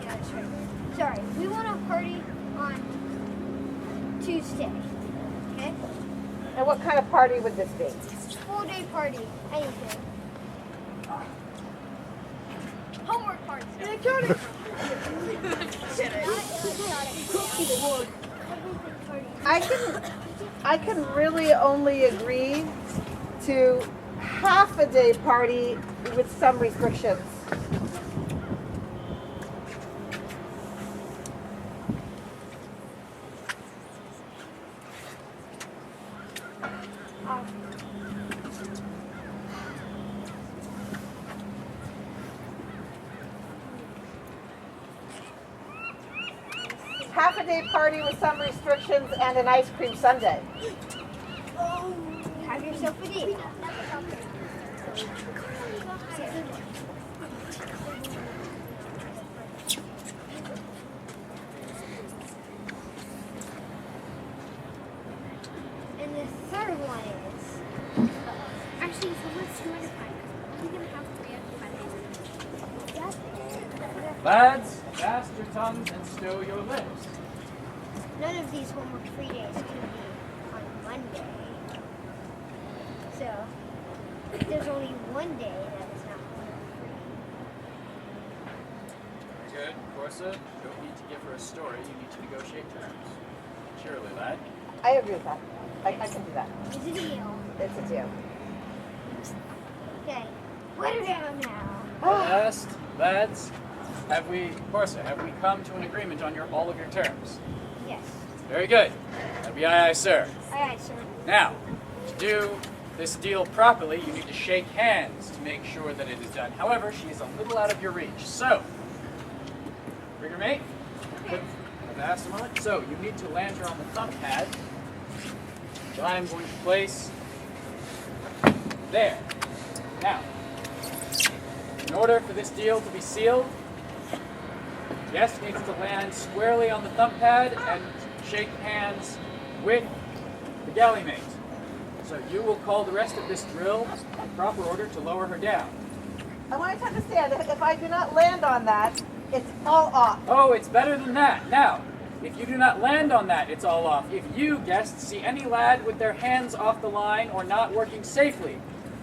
Yeah, that's right. Sorry, we want a party on Tuesday. Okay? And what kind of party would this be? Full day party. Anything. Homework party. Electronic. I can really only agree to half a day party with some restrictions. Half a day party with some restrictions and an ice cream sundae. Have yourself a date. And the third one is. Actually, so let's do it fine. We're gonna have 3 out of 5 days. Lads, fast your tongues and stow your lips. None of these homework-free days can be on Monday. So, there's only one day that is not homework-free. Very good. Corsa, you don't need to give her a story. You need to negotiate terms. Surely, lad. I agree with that. I can do that. It's a deal. It's a deal. Okay, put her down now. Last, lads, have we come to an agreement on all of your terms? Yes. Very good. That'd be aye, aye, sir. Aye, aye, sir. Now, To do this deal properly, you need to shake hands to make sure that it is done. However, she is a little out of your reach. So, rigger mate, put a vast on it. So, you need to land her on the thumb pad. So I'm going to place there. Now, in order for this deal to be sealed, guest needs to land squarely on the thumb pad and shake hands with the galley mate. So you will call the rest of this drill in proper order to lower her down. I want you to understand that if I do not land on that, it's all off. Oh, it's better than that. Now, if you do not land on that, it's all off. If you, guests, see any lad with their hands off the line or not working safely,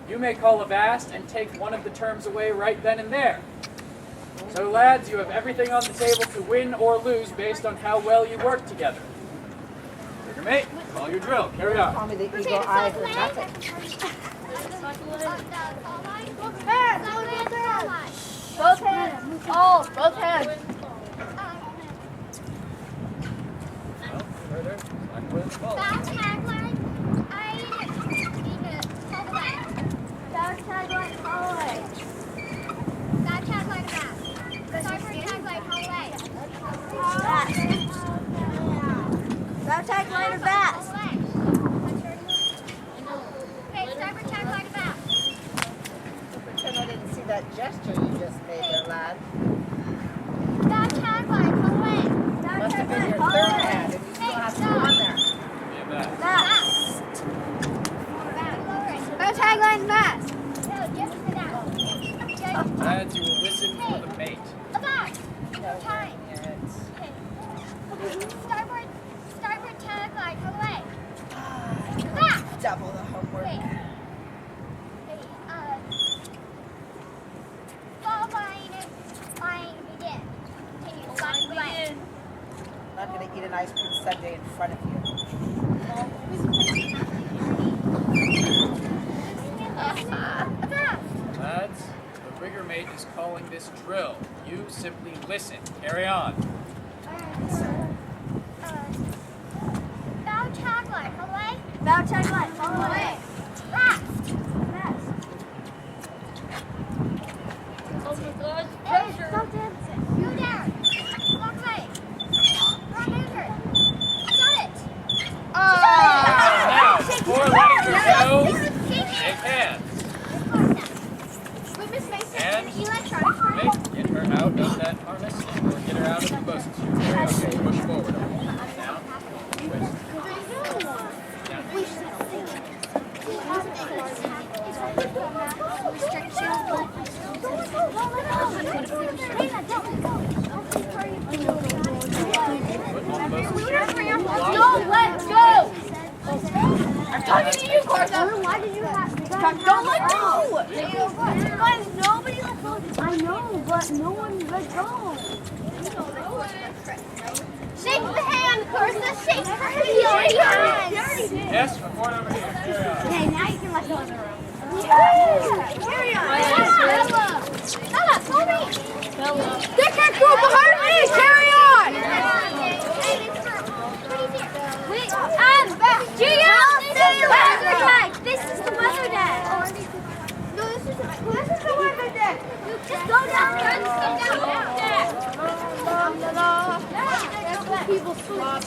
you may call avast and take one of the terms away right then and there. So lads, you have everything on the table to win or lose based on how well you work together. Rigger mate, call your drill. Carry on. Call me the eagle eye for nothing. Both hands. Oh, both hands. Further. Back tagline. I need to call away. Back tagline, call away. Back tagline back. Starboard tagline, call away. Back tagline back. Okay, starboard tagline back. Pretend I didn't see that gesture you just made there, lad. Back tagline, call away. Must have been your third hand, and you still have to go on there. Back tagline fast. No, just sit down. Lads, you will listen for the mate. Back. Time. Okay. Starboard tagline, go away. Back. Double the homework. Wait. Fall line begin. Continue. Back away. I'm not going to eat an ice cream sundae in front of you. Lads, the rigger mate is calling this drill. You simply listen. Carry on. Bow tagline, go away. Bow tagline, go away. Fast. Oh my God, pressure. Stop dancing. You down. Walk away. Wrong answer. Got it. Now, before letting her go, shake hands. Miss Mason, And electronics for mate, get her out of that harness or get her out of the bosun suit. Carry on. Push forward. Down. Twist. No, let's go! I'm talking to you, Carson! Why did you have to don't let go! Guys, nobody let go. I know, but no one let go. Shake the hand, Carson! Shake the hand! Yes, report over here. Carry on. Okay, now you can let go of the room. Carry on! Bella, call me! They can't go behind me! Carry on! Wait, Gio! Weather deck! This is the weather deck! No, this is the weather deck! Just go down there! Just go down there! That's what people sleep.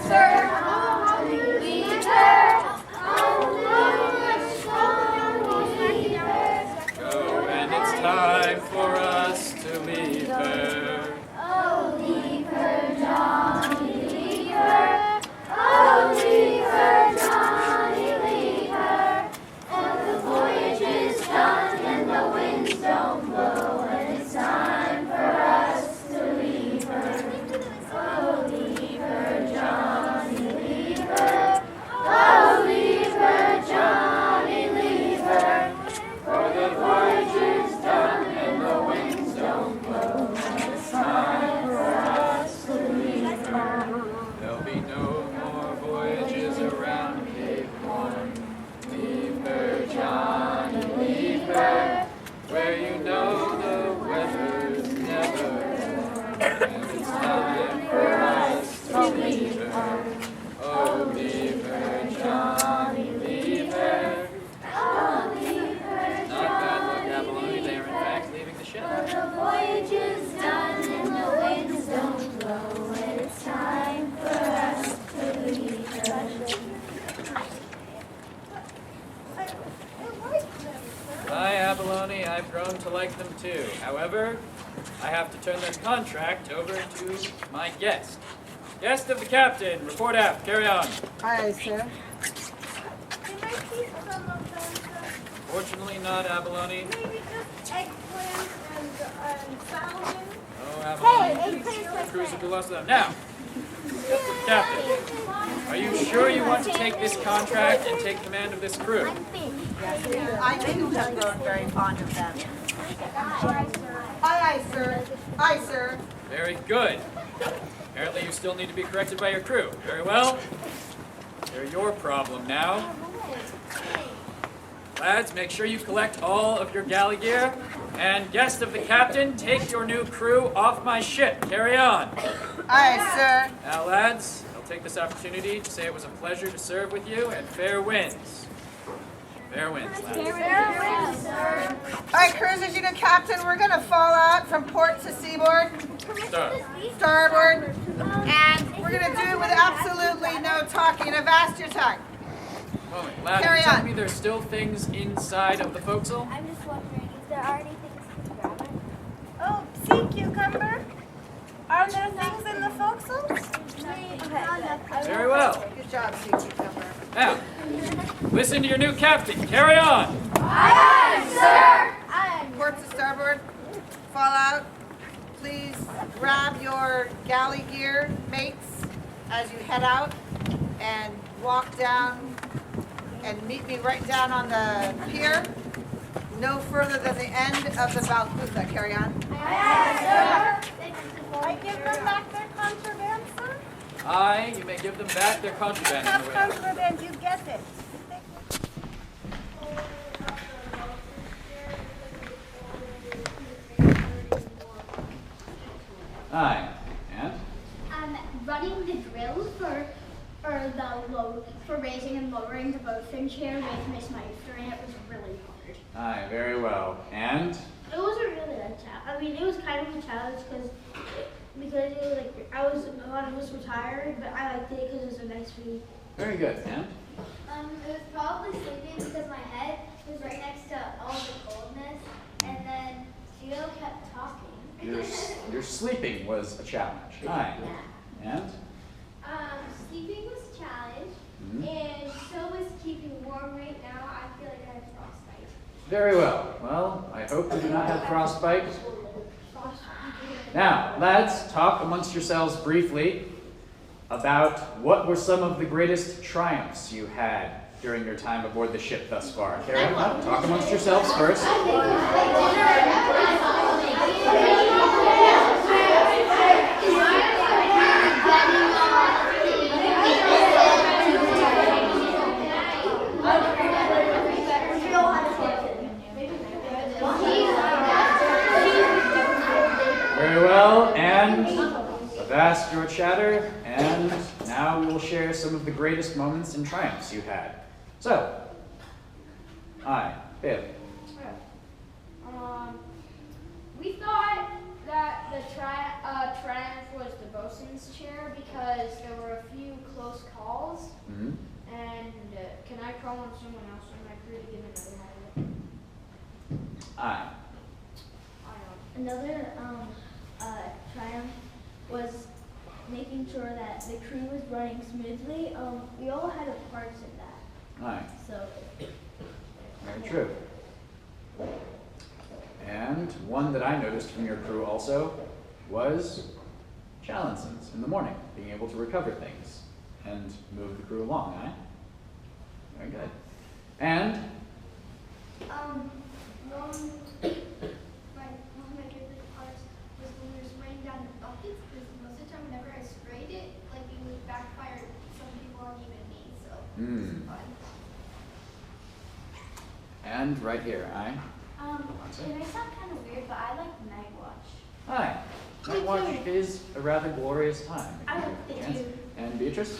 Sir, leave her. And it's time for us to leave her. Oh, leave her, Johnny, leave her. Oh, leave her, Johnny, leave her. And the voyage is done and the winds don't blow. And it's time for us to leave her. Oh, leave her, Johnny, leave her. Oh, leave her, Johnny, leave her. For the voyage is done and the winds don't blow. And it's I've grown to like them too. However, I have to turn their contract over to my guest. Guest of the captain, report aft, carry on. Aye, sir. Can I keep some of them, sir? Fortunately not, Abalone. Maybe just eggplant and salmon. Oh, Hey, Abalone. eggplant. The crews will be lost to them. Now, guest of the captain, are you sure you want to take this contract and take command of this crew? I too have grown very fond of them. Aye, sir. Aye, sir. Very good. Apparently you still need to be corrected by your crew. Very well. They're your problem now. Lads, make sure you collect all of your galley gear. And guest of the captain, take your new crew off my ship. Carry on. Aye, sir. Now, lads, I'll take this opportunity to say it was a pleasure to serve with you, and fair winds. Fair winds, lads. Alright, cruisers, you know, Captain, we're gonna fall out from port to seaboard, starboard, and we're gonna do it with absolutely no talking. I've asked your time. Moment, lads, Carry you tell on. me there's still things inside of the forecastle? I'm just wondering if there are any things to grab it. Oh, sea cucumber? Are there things in the forecastle? Okay. Very well. Good job, sea cucumber. Now, listen to your new captain. Carry on. Port to starboard, fall out. Please grab your galley gear, mates, as you head out, and walk down and meet me right down on the pier, no further than the end of the Balclutha. Carry on. I give them back their contraband, sir? Aye, you may give them back their contraband. on Have the way out. contraband, you get it. Aye. And? Running the drill for the load for raising and lowering the boatfin chair with Miss Meister, and it was really hard. Aye, very well. And? It wasn't really a challenge. I mean, it was kind of a challenge because it was like a lot of us were tired, but I liked it because it was a nice read. Very good. And? It was probably sleeping because my head was right next to all the coldness, and then Theo kept talking. Your sleeping was a challenge. Aye. And? Sleeping was a challenge, and so was keeping warm right now. I feel like I have frostbite. Very well. Well, I hope you do not have frostbite. Now, lads, talk amongst yourselves briefly about what were some of the greatest triumphs you had during your time aboard the ship thus far. Carry on. Talk amongst yourselves first. Very well, and avast your chatter, and now we will share some of the greatest moments and triumphs you had. So, aye, Bailey. We thought that the triumph was the bosun's chair because there were a few close calls. Mm-hmm. And can I call on someone else in my crew to give another highlight? Aye. Another triumph was making sure that the crew was running smoothly. We all had a part in that. Aye. So. Very true. And one that I noticed from your crew also was Challinson's in the morning, being able to recover things and move the crew along, aye? Very good. And? One of my favorite parts was when we were spraying down the buckets, because most of the time whenever I sprayed it, like it would backfire some people and even me, so it was fun. And right here, aye? It may sound kind of weird, but I like Night Watch. Aye. Night Watch is a rather glorious time. I like it too. And Beatrice?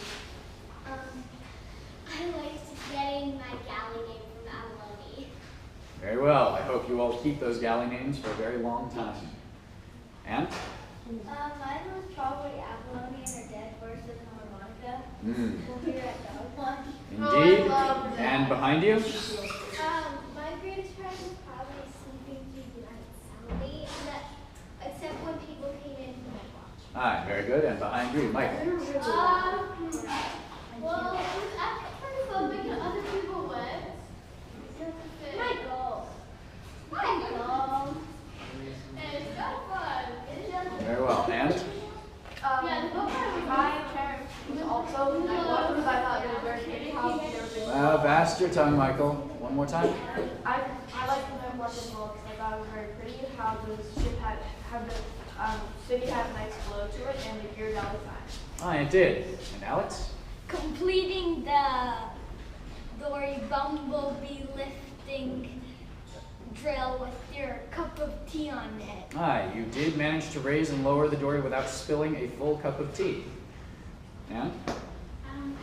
I liked getting my galley name from Abalone. Very well. I hope you all keep those galley names for a very long time. And? Mine was probably Abalone and her dead horse with an harmonica. We'll hear at Dog Watch. Indeed. And behind you? My greatest friend was probably sleeping came to unite Sally, except when people came in to my watch. Aye, very good. And behind you, Michael. Well, it was actually pretty fun making other people wet. Michael. It's so fun. Very well. And? Yeah, the book My parents was also because I thought it was very pretty how they were doing. Well, vast your tongue, Michael. One more time. I liked the watch as well because I thought it was very pretty how the ship had the city had a nice flow to it and it geared out of time. Aye, it did. And Alex? completing the Dory Bumblebee lifting drill with your cup of tea on it. Aye, you did manage to raise and lower the dory without spilling a full cup of tea. And? I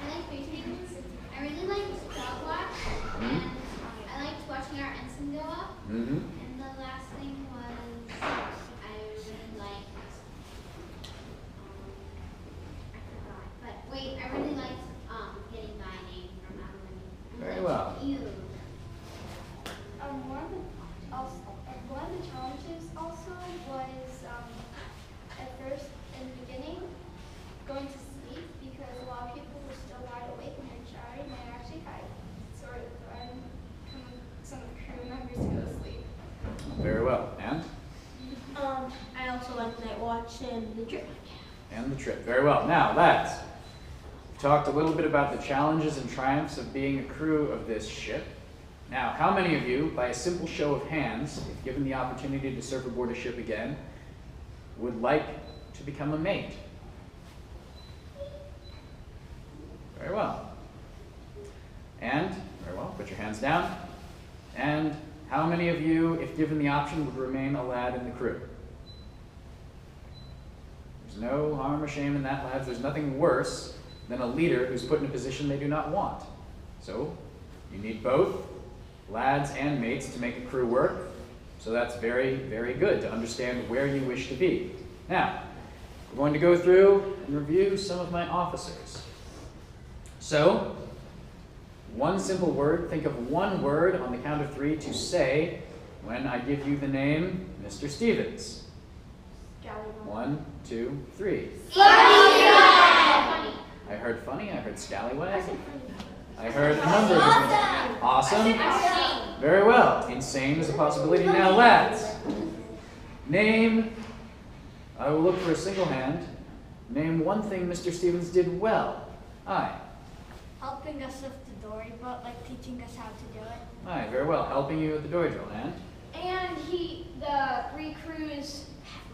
like paintings. I really like stopwatch, and I liked watching our ensign go up. Mm-hmm. And the last thing was I really liked. I forgot, but wait, I really liked getting my name from Emily. Very well. One of the challenges also was at first in the beginning going to sleep because a lot of people were still wide awake when they're chatting, and actually I sort of threatened some of the crew members to go to sleep. Very well. And? I also like Night Watch and the trip. And the trip. Very well. Now, lads, we've talked a little bit about the challenges and triumphs of being a crew of this ship. Now, how many of you, by a simple show of hands, if given the opportunity to serve aboard a ship again, would like to become a mate? Very well. And, very well, put your hands down. And how many of you, if given the option, would remain a lad in the crew? There's no harm or shame in that, lads. There's nothing worse than a leader who's put in a position they do not want. So, you need both lads and mates to make a crew work. So that's very, very good to understand where you wish to be. Now, we're going to go through and review some of my officers. So, one simple word, think of one word on the count of 3 to say when I give you the name Mr. Stevens. 1, 2, 3. Funny. I heard funny, I heard scallywag. I heard a number of different things. Awesome. Very well. Insane is a possibility. Now, lads, name, I will look for a single hand. Name one thing Mr. Stevens did well. Aye. Helping us lift the dory, but like teaching us how to do it. Aye, very well. Helping you with the dory drill. And? And the 3 crews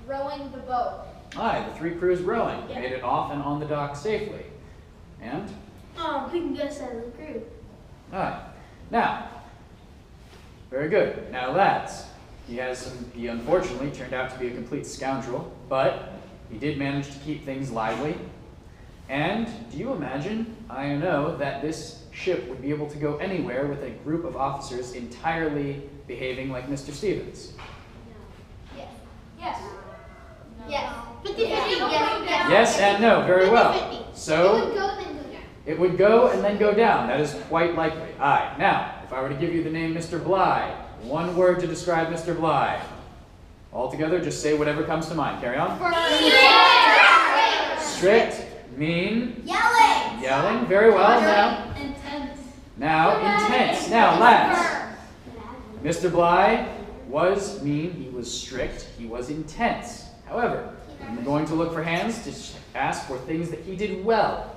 rowing the boat. Aye, the 3 crews rowing. Yeah. Made it off and on the dock safely. And? Picking us as a crew. Aye. Now, very good. Now, lads, he unfortunately turned out to be a complete scoundrel, but he did manage to keep things lively. And do you imagine, I know, that this ship would be able to go anywhere with a group of officers entirely behaving like Mr. Stevens? No. Yes. Yes. No. Yes. 50-50. Yes and no. Very well. So, it would go and then go down. That is quite likely. Aye. Now, if I were to give you the name Mr. Bly, one word to describe Mr. Bly. All together, just say whatever comes to mind. Carry on. Strict. Mean. Yelling. Yelling. Very well. Now. Intense. Now, intense. Now, lads. Mr. Bly was mean. He was strict. He was intense. However, I'm going to look for hands to ask for things that he did well.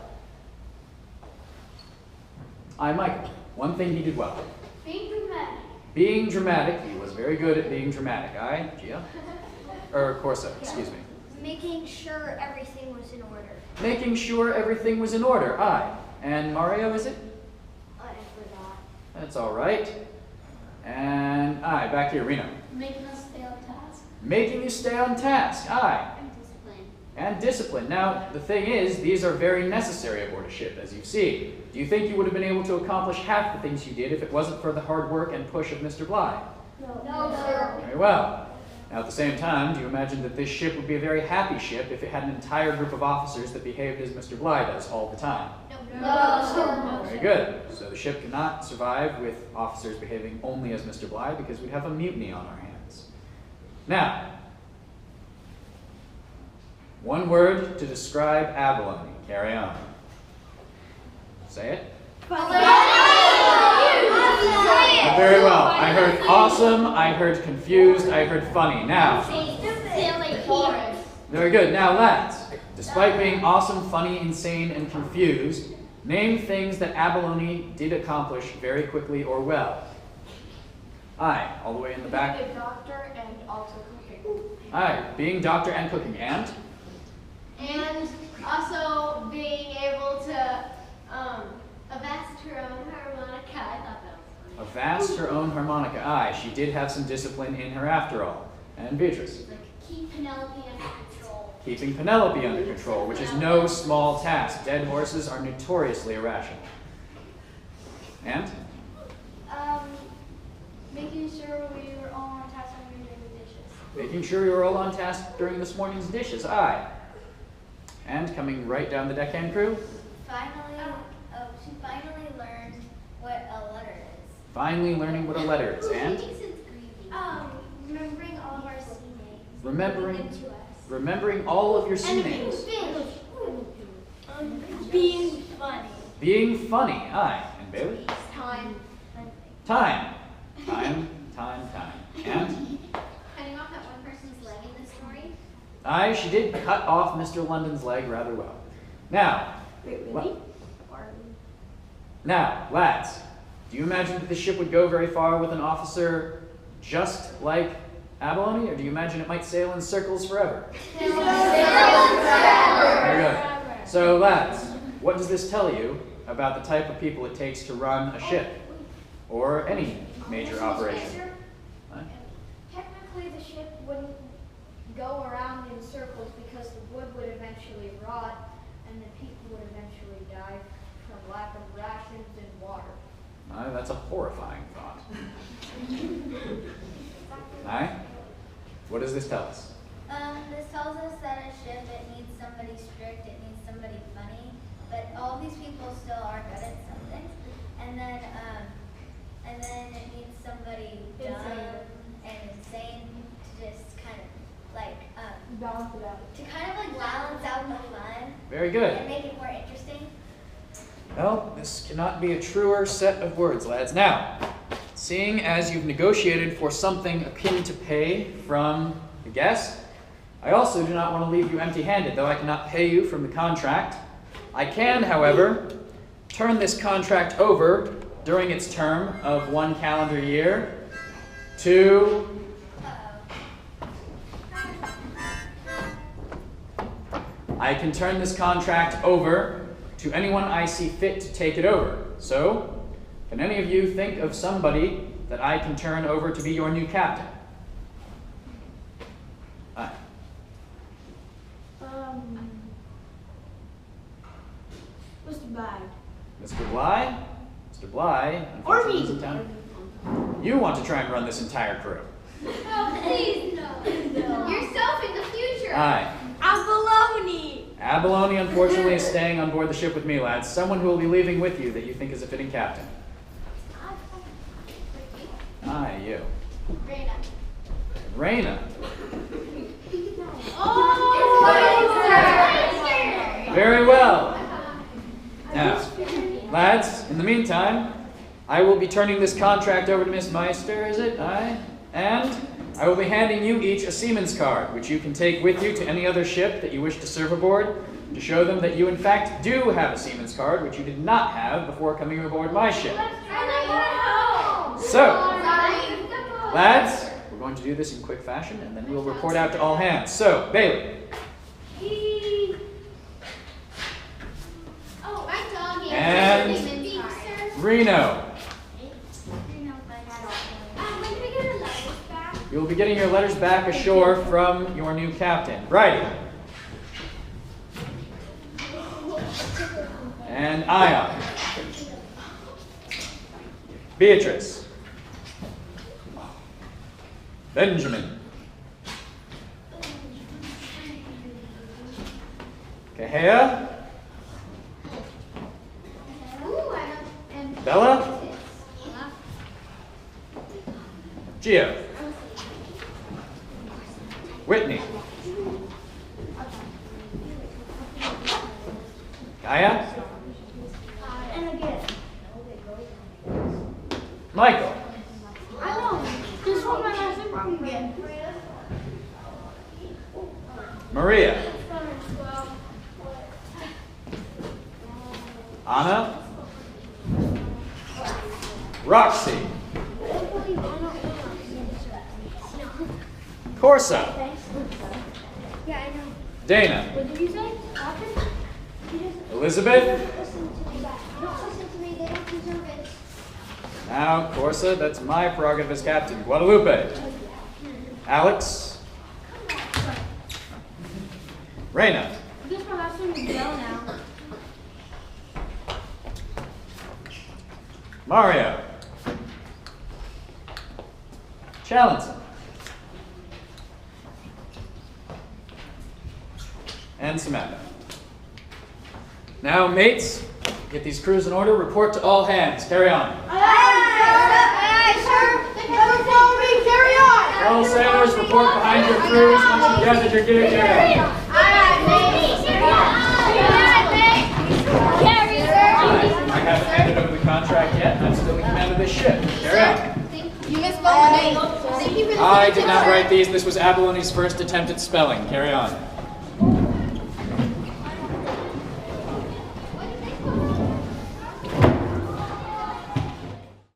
Aye, Michael. One thing he did well. Being dramatic. Being dramatic. He was very good at being dramatic. Aye, Gia? Or Corso, excuse me. Making sure everything was in order. Making sure everything was in order. Aye. And Mario, is it? I forgot. That's all right. And aye, back here, Reno. Making us stay on task. Making you stay on task. Aye. And discipline. And discipline. Now, the thing is, these are very necessary aboard a ship, as you see. Do you think you would have been able to accomplish half the things you did if it wasn't for the hard work and push of Mr. Bly? No, sir. Very well. Now, at the same time, do you imagine that this ship would be a very happy ship if it had an entire group of officers that behaved as Mr. Bly does all the time? No, sir. Very good. So the ship cannot survive with officers behaving only as Mr. Bly because we'd have a mutiny on our hands. Now, one word to describe abalone. Carry on. Say it. Very well. I heard awesome, I heard confused, I heard funny. Now, very good. Now, lads, despite being awesome, funny, insane, and confused, name things that abalone did accomplish very quickly or well. Aye, all the way in the back. Being a doctor and also cooking. Aye, being doctor and cooking. And Also being able to avast her own harmonica. I thought that was funny. avast her own harmonica. Aye, she did have some discipline in her after all. And Beatrice? Keep Penelope under control. Keeping Penelope under control, which is no small task. Dead horses are notoriously irrational. And? Making sure we were all on task when we were doing the dishes. Making sure you were all on task during this morning's dishes. Aye. And coming right down the deckhand crew? She finally learned what a letter is. Finally learning what a letter is. And? Remembering all of our sea names. Remembering all of your sea names. Being funny. Being funny. Aye. And Bailey? Time. Time. And? Cutting off that one person's leg in the story. Aye, she did cut off Mr. London's leg rather well. Now, now, lads, do you imagine that the ship would go very far with an officer just like abalone, or do you imagine it might sail in circles forever? Very good. So, lads, what does this tell you about the type of people it takes to run a ship, or any major operation? Huh? Technically, the ship wouldn't go around in circles because the wood would eventually rot and the people would eventually die from lack of rations and water. Aye, that's a horrifying thought. Aye? What does this tell us? This tells us that a ship, it needs somebody strict, it needs somebody funny, but all these people still are good at something. And then it needs somebody dumb and insane to just kind of like Balance it out. to kind of like balance out the fun Very good. and make it more interesting. Well, this cannot be a truer set of words, lads. Now, seeing as you've negotiated for something akin to pay from the guest, I also do not want to leave you empty-handed, though I cannot pay you from the contract. I can, however, turn this contract over during its term of 1 calendar year to I can turn this contract over to anyone I see fit to take it over. So, can any of you think of somebody that I can turn over to be your new captain? Aye. Mr. Bag. Mr. Bly? Mr. Bly, unfortunately, is in town. You want to try and run this entire crew. Oh, please, no. Yourself in the future. Aye. Abalone. Abalone, unfortunately, is staying on board the ship with me, lads. Someone who will be leaving with you that you think is a fitting captain. Aye, you. Raina. Raina. Oh! Very well. Now, lads, in the meantime, I will be turning this contract over to Miss Meister, is it? Aye. And I will be handing you each a seaman's card, which you can take with you to any other ship that you wish to serve aboard, to show them that you in fact do have a seaman's card, which you did not have before coming aboard my ship. So, lads, we're going to do this in quick fashion, and then we'll report out to all hands. So, Bailey. Oh, my dog is And Reno. When do we get our letters back? You'll be getting your letters back ashore from your new captain. Righty. And Ion. Beatrice. Benjamin. Kahea. Bella. Gio. Whitney. Gaia. And again. Michael. I know. Just hold my last name wrong again. Maria. Anna. Roxy. Corsa. Yeah, I know. Dana. What did you say? Often? Elizabeth. Listen to me. Don't listen to me. They don't deserve it. Now, Corsa, that's my prerogative as captain. Guadalupe. Alex. Reina. I guess my last name is Bell now. Mario. Challenson. And Samantha. Now, mates, get these crews in order. Report to all hands. Carry on. Aye, sir. Follow me. Carry on. All sailors, report behind your crews once you've gathered your gear. Carry on. I haven't handed over the contract yet. I'm still in command of this ship. Carry on. You misspelled the name. I did not write these. This was Abalone first attempt at spelling. Carry on.